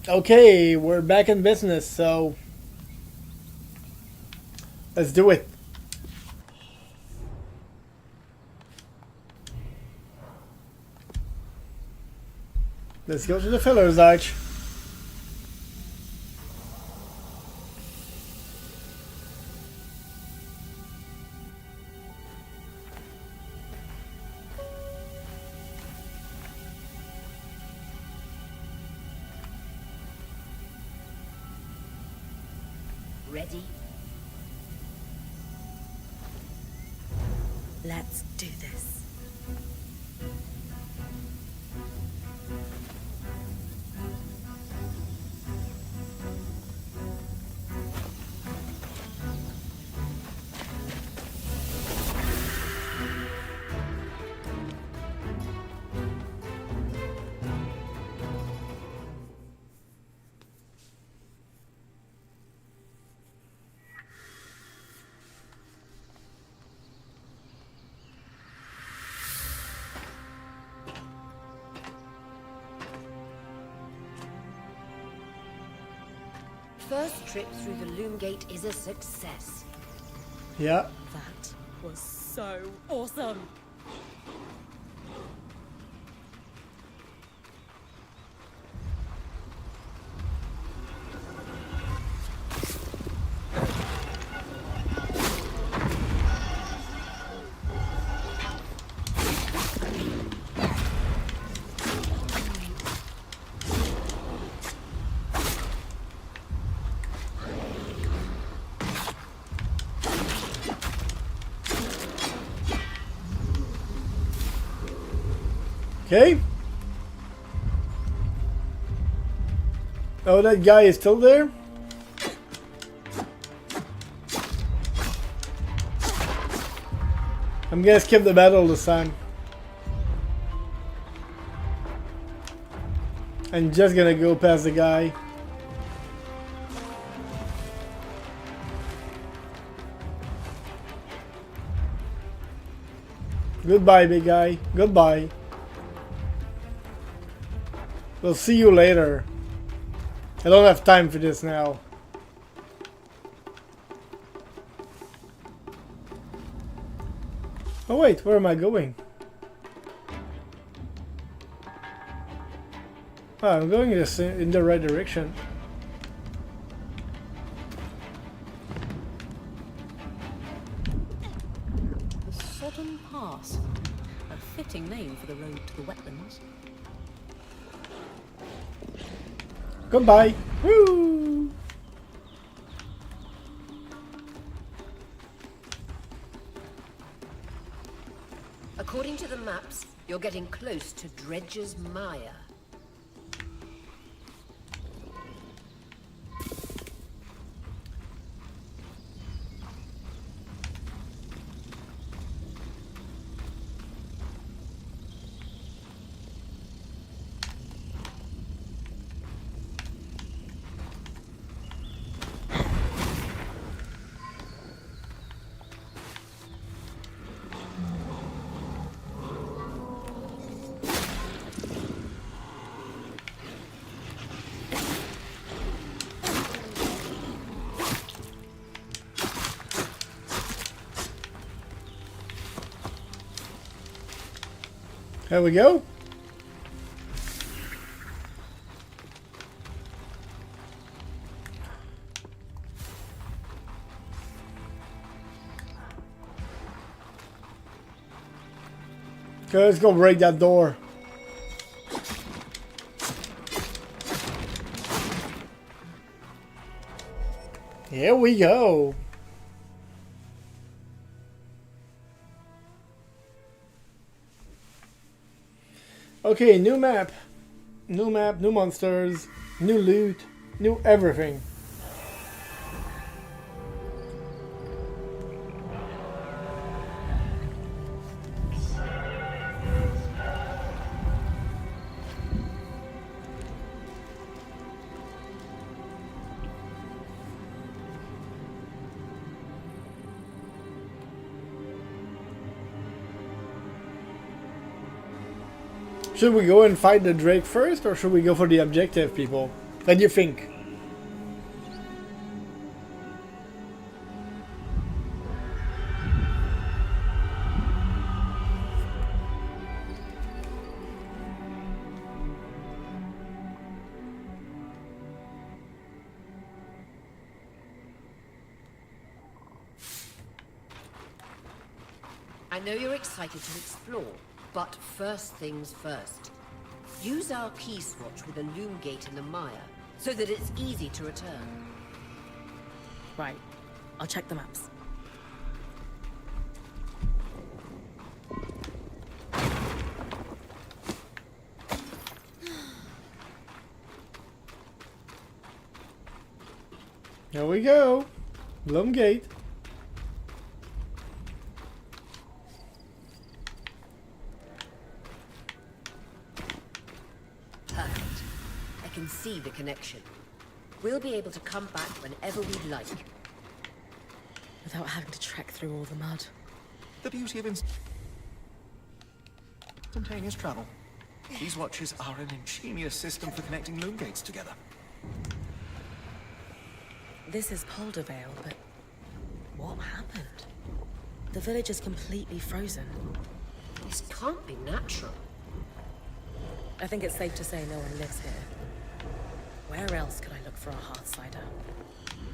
Okay, we're back in business, so let's do it. Let's go to the Filler's Arch. Ready? Let's do this. First trip through the loom gate is a success. Yeah. That was so awesome. Okay. Oh, that guy is still there? I'm gonna skip the battle this time. I'm just gonna go past the guy. Goodbye, big guy. Goodbye. We'll see you later. I don't have time for this now. Oh wait, where am I going? Oh, I'm going in the right direction. The Sodden Pass. A fitting name for the road to the wetlands. Goodbye. Woo! According to the maps, you're getting close to Dredger's Mire. There we go. Okay, let's go break that door. Here we go. Okay, new map, new monsters, new loot, new everything. Should we go and fight the Drake first, or should we go for the objective, people? What do you think? I know you're excited to explore, but first things first. Use our key swatch with a loom gate in the mire, so that it's easy to return. Right. I'll check the maps. Here we go. Loom gate. Perfect. I can see the connection. We'll be able to come back whenever we'd like. Without having to trek through all the mud. The beauty of instantaneous travel. These watches are an ingenious system for connecting loom gates together. This is Poldervale, but what happened? The village is completely frozen. This can't be natural. I think it's safe to say no one lives here. Where else could I look for a Hearthsider?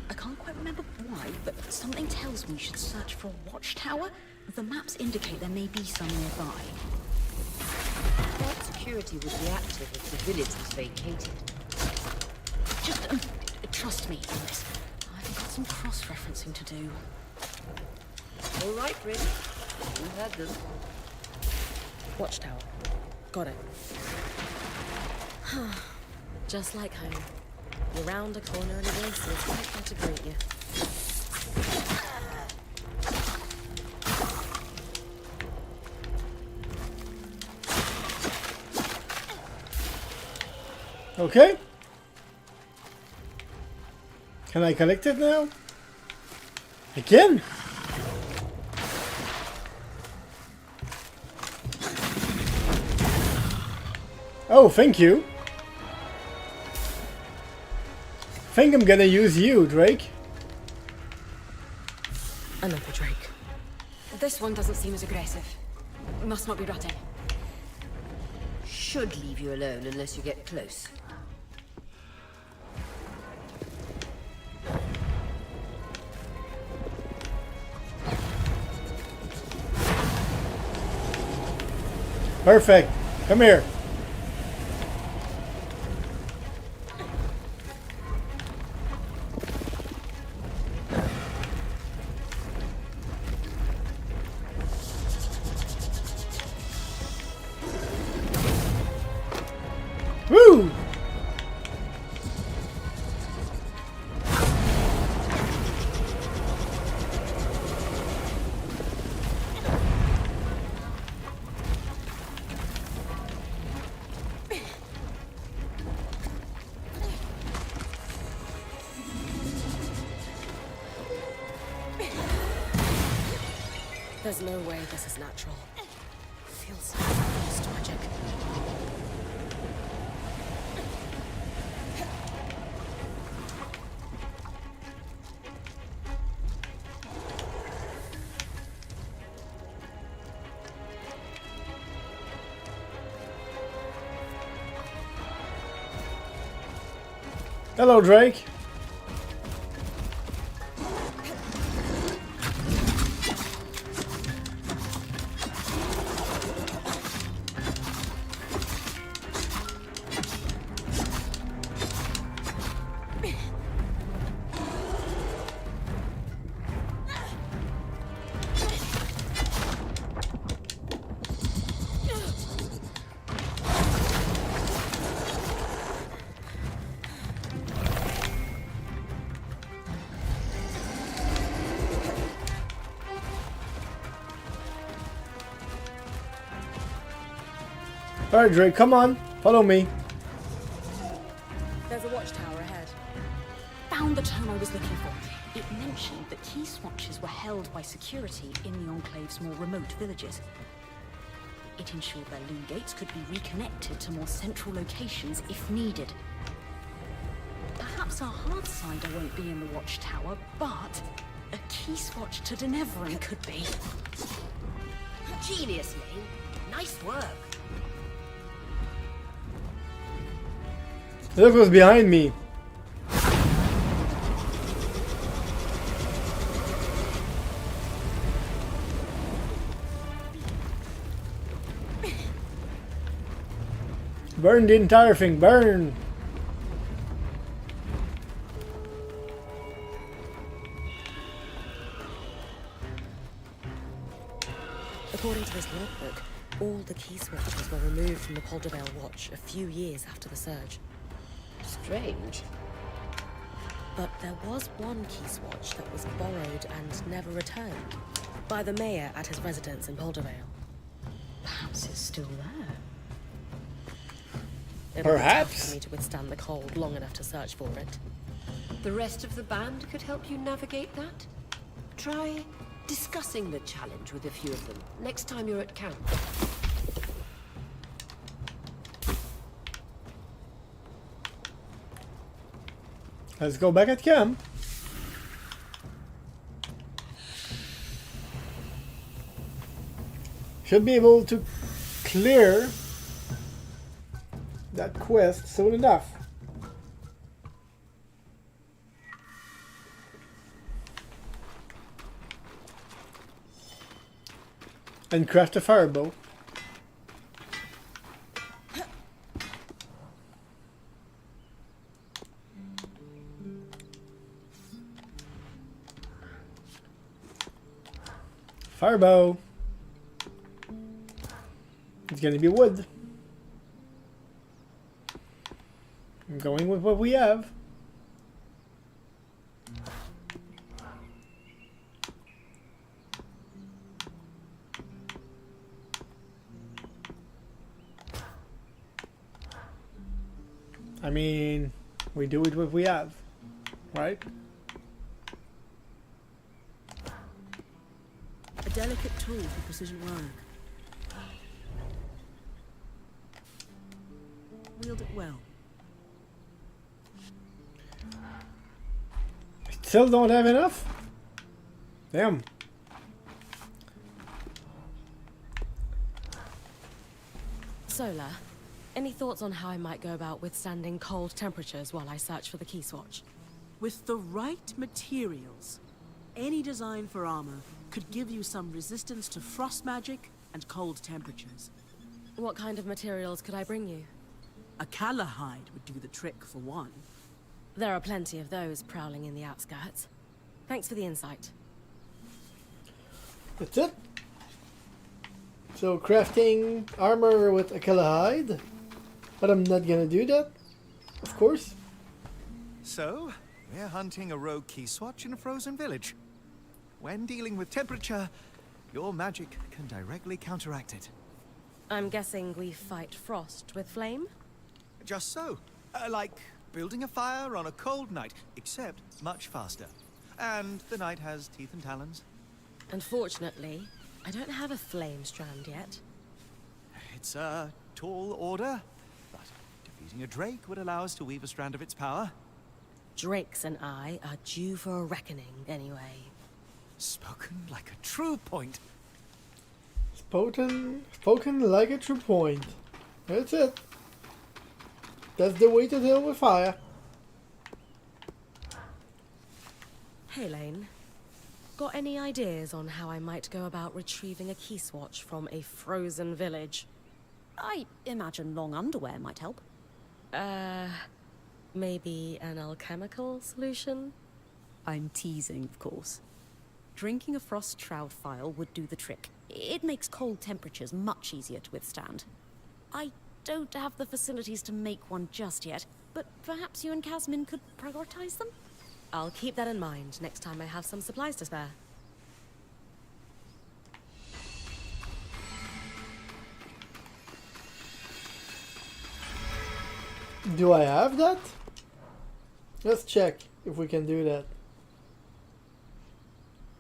I can't quite remember why, but something tells me we should search for a watchtower. The maps indicate there may be some nearby. That security would be active if the village was vacated. Just trust me on this. I've got some cross-referencing to do. All right, Rin. You had them. Watchtower. Got it. Just like home. You're round a corner and a racer is right there to greet you. Okay. Can I collect it now? I can. Oh, thank you. Think I'm gonna use you, Drake. Another Drake. This one doesn't seem as aggressive. Must not be rutting. Should leave you alone unless you get close. Perfect. Come here. Woo! There's no way this is natural. Feels almost magic. Hello, Drake. Alright, Drake, come on. Follow me. There's a watchtower ahead. Found the term I was looking for. It mentioned that key swatches were held by security in the Enclave's more remote villages. It ensured their loom gates could be reconnected to more central locations if needed. Perhaps our hard cider won't be in the watchtower, but a key swatch to Denevran could be. Genius, Lane. Nice work. Look what's behind me. Burn the entire thing, burn! According to this logbook, all the key switches were removed from the Poldervale watch a few years after the surge. Strange. But there was one key swatch that was borrowed and never returned by the mayor at his residence in Poldervale. Perhaps it's still there. It'll be tough Perhaps. for me to withstand the cold long enough to search for it. The rest of the band could help you navigate that? Try discussing the challenge with a few of them next time you're at camp. Let's go back at camp. Should be able to clear that quest soon enough. And craft a firebow. Firebow. It's gonna be wood. I'm going with what we have. I mean, we do it what we have, right? A delicate tool for precision work. Wield it well. Still don't have enough? Damn. Solar, any thoughts on how I might go about withstanding cold temperatures while I search for the key swatch? With the right materials, any design for armor could give you some resistance to frost magic and cold temperatures. What kind of materials could I bring you? A callahide would do the trick for one. There are plenty of those prowling in the outskirts. Thanks for the insight. That's it. So crafting armor with a callahide. But I'm not gonna do that, of course. So, we're hunting a rogue key swatch in a frozen village. When dealing with temperature, your magic can directly counteract it. I'm guessing we fight frost with flame? Just so. Like building a fire on a cold night, except much faster. And the night has teeth and talons. Unfortunately, I don't have a flame strand yet. It's a tall order, but defeating a drake would allow us to weave a strand of its power. Drakes and I are due for a reckoning, anyway. Spoken like a true point. Spoken like a true point. That's it. That's the way to deal with fire. Hey, Lane. Got any ideas on how I might go about retrieving a key swatch from a frozen village? I imagine long underwear might help. Maybe an alchemical solution? I'm teasing, of course. Drinking a frost shroud vial would do the trick. It makes cold temperatures much easier to withstand. I don't have the facilities to make one just yet, but perhaps you and Casmin could prioritize them? I'll keep that in mind next time I have some supplies to spare. Do I have that? Let's check if we can do that.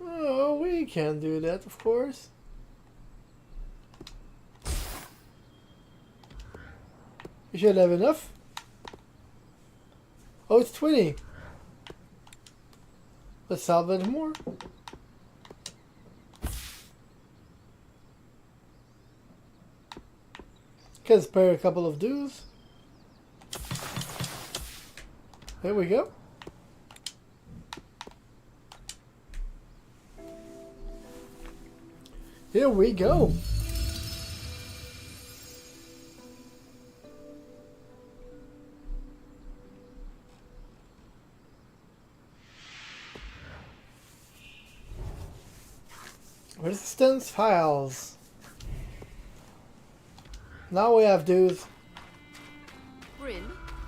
Oh, we can do that, of course. You should have enough. Oh, it's 20. Let's salvage more. Can spare a couple of dues. There we go. Here we go. Resistance files. Now we have dues. Bryn,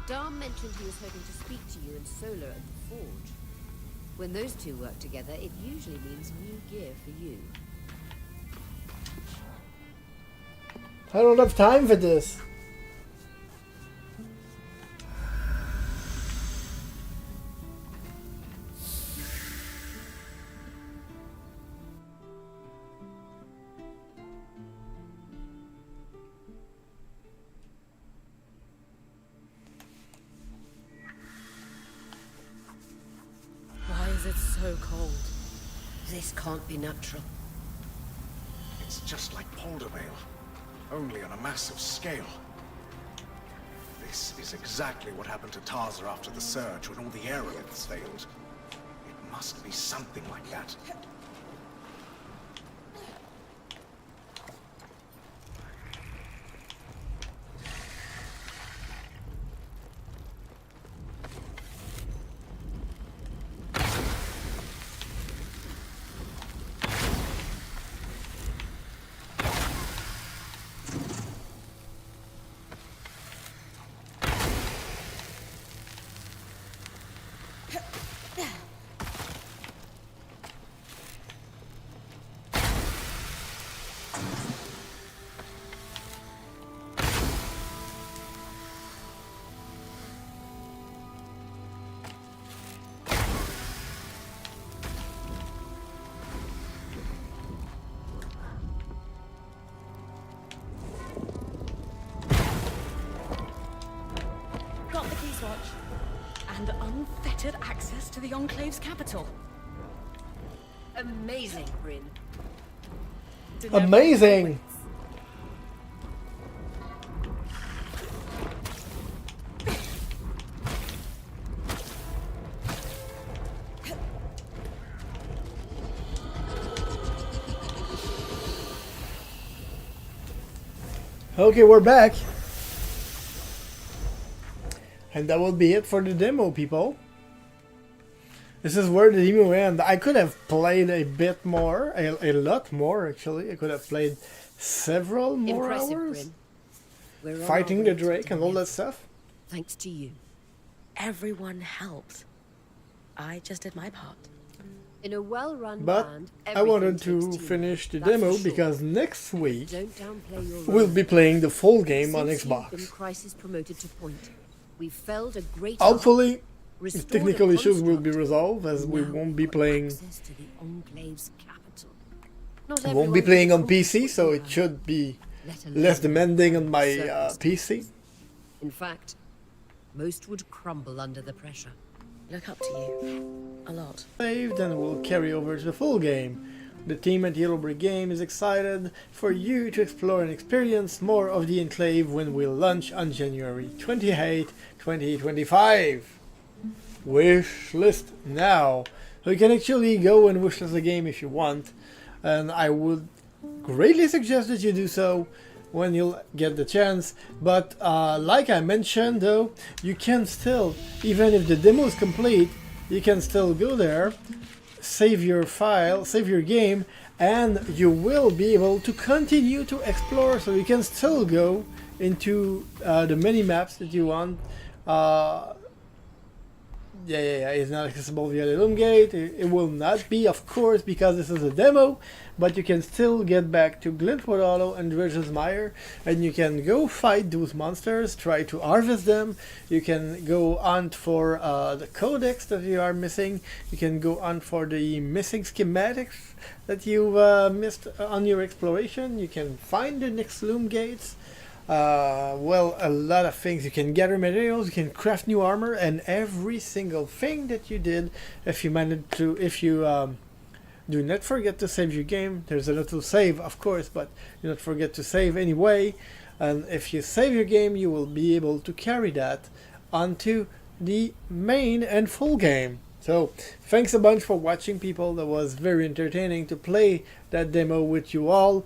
Dom mentioned he was hoping to speak to you and Solar at the forge. When those two work together, it usually means new gear for you. I don't have time for this. Why is it so cold? This can't be natural. It's just like Poldervale, only on a massive scale. This is exactly what happened to Tarza after the surge when all the aeroliths failed. It must be something like that. Keyswatch and unfettered access to the Enclave's capital. Amazing, Bryn. Amazing! Okay, we're back. And that will be it for the demo, people. This is where the demo ends. I could have played a bit more, a lot more actually. I could have played several more hours. Fighting the Drake and all that stuff. Thanks to you. Everyone helped. I just did my part. In a well-run But band, I wanted everything to takes teamwork. finish the That's demo for sure. because next week Don't downplay your we'll role. be playing the full game on Since you've been Xbox. crisis promoted to point, we've felled a great Hopefully, arc, restored technical a issues will be construct, resolved as we now won't be playing. access to the Enclave's capital. Not I won't be everyone playing can on PC, afford so what it you should be have, let less alone demanding on my circumstances. PC. In fact, most would crumble under the pressure. Look up to you. A lot. Saved, and we'll carry over to the full game. The team at Yellow Brick Game is excited for you to explore and experience more of the Enclave when we launch on January 28, 2025. Wish list now. So you can actually go and wishlist the game if you want, and I would greatly suggest that you do so when you'll get the chance. But like I mentioned though, you can still, even if the demo is complete, you can still go there, save your file, save your game, and you will be able to continue to explore. So you can still go into the mini maps that you want. It's not accessible via the Loomgate. It will not be, of course, because this is a demo, but you can still get back to Glintwood Hollow and Dredge's Mire, and you can go fight those monsters, try to harvest them. You can go hunt for the codex that you are missing. You can go hunt for the missing schematics that you've missed on your exploration. You can find the next Loomgates. Well, a lot of things. You can gather materials, you can craft new armor, and every single thing that you did, if you managed to, if you do not forget to save your game. There's a little save, of course, but do not forget to save anyway. And if you save your game, you will be able to carry that onto the main and full game. So, thanks a bunch for watching, people. That was very entertaining to play that demo with you all.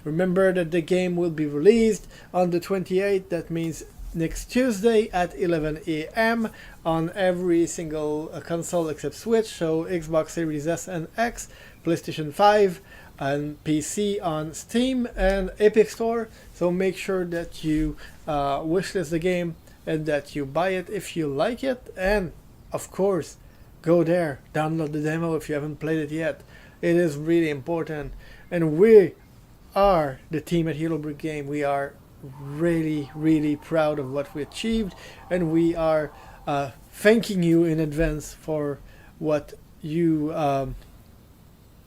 Remember that the game will be released on the 28th, that means next Tuesday at 11 AM on every single console except Switch, so Xbox Series S and X, PlayStation 5, and PC on Steam and Epic Store. So make sure that you wishlist the game and that you buy it if you like it, and of course go there, download the demo if you haven't played it yet. It is really important, and we are the team at Yellow Brick Game. We are really proud of what we achieved, and we are thanking you in advance for what you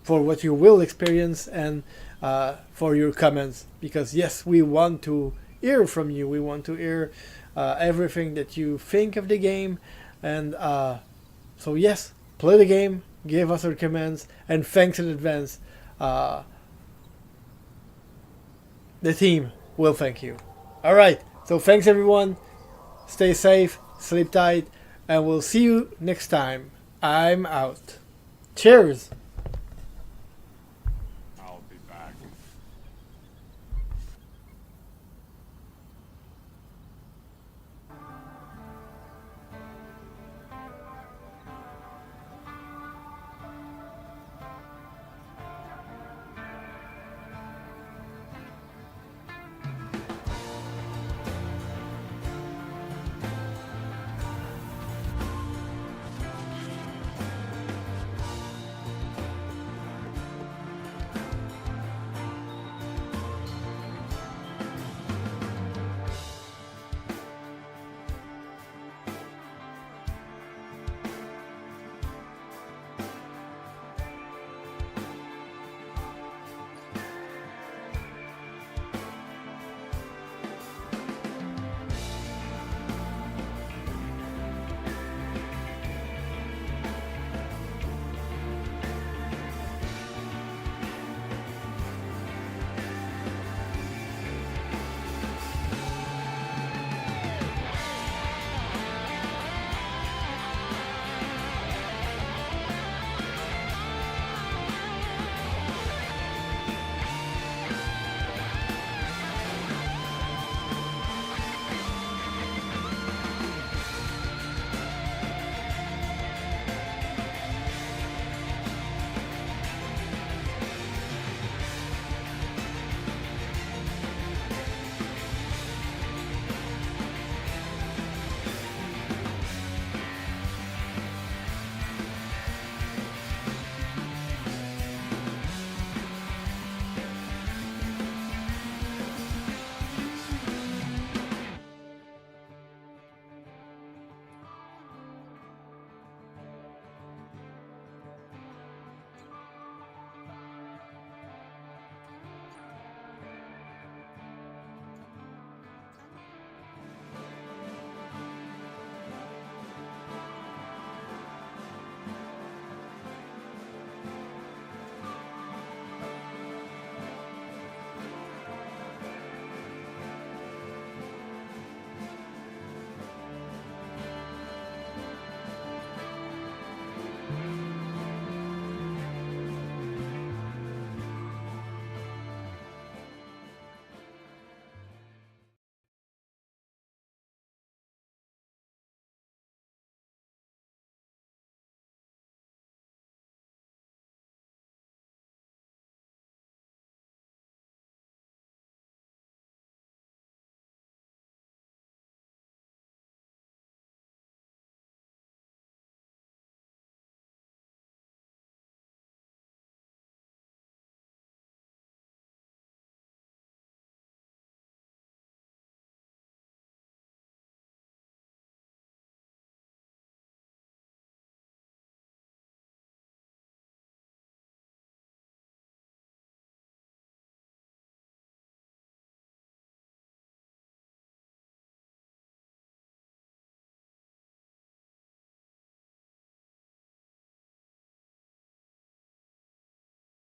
will experience, and for your comments, because yes, we want to hear from you. We want to hear everything that you think of the game, and so yes, play the game, give us your comments, and thanks in advance. The team will thank you. Alright, so thanks everyone. Stay safe, sleep tight, and we'll see you next time. I'm out. Cheers!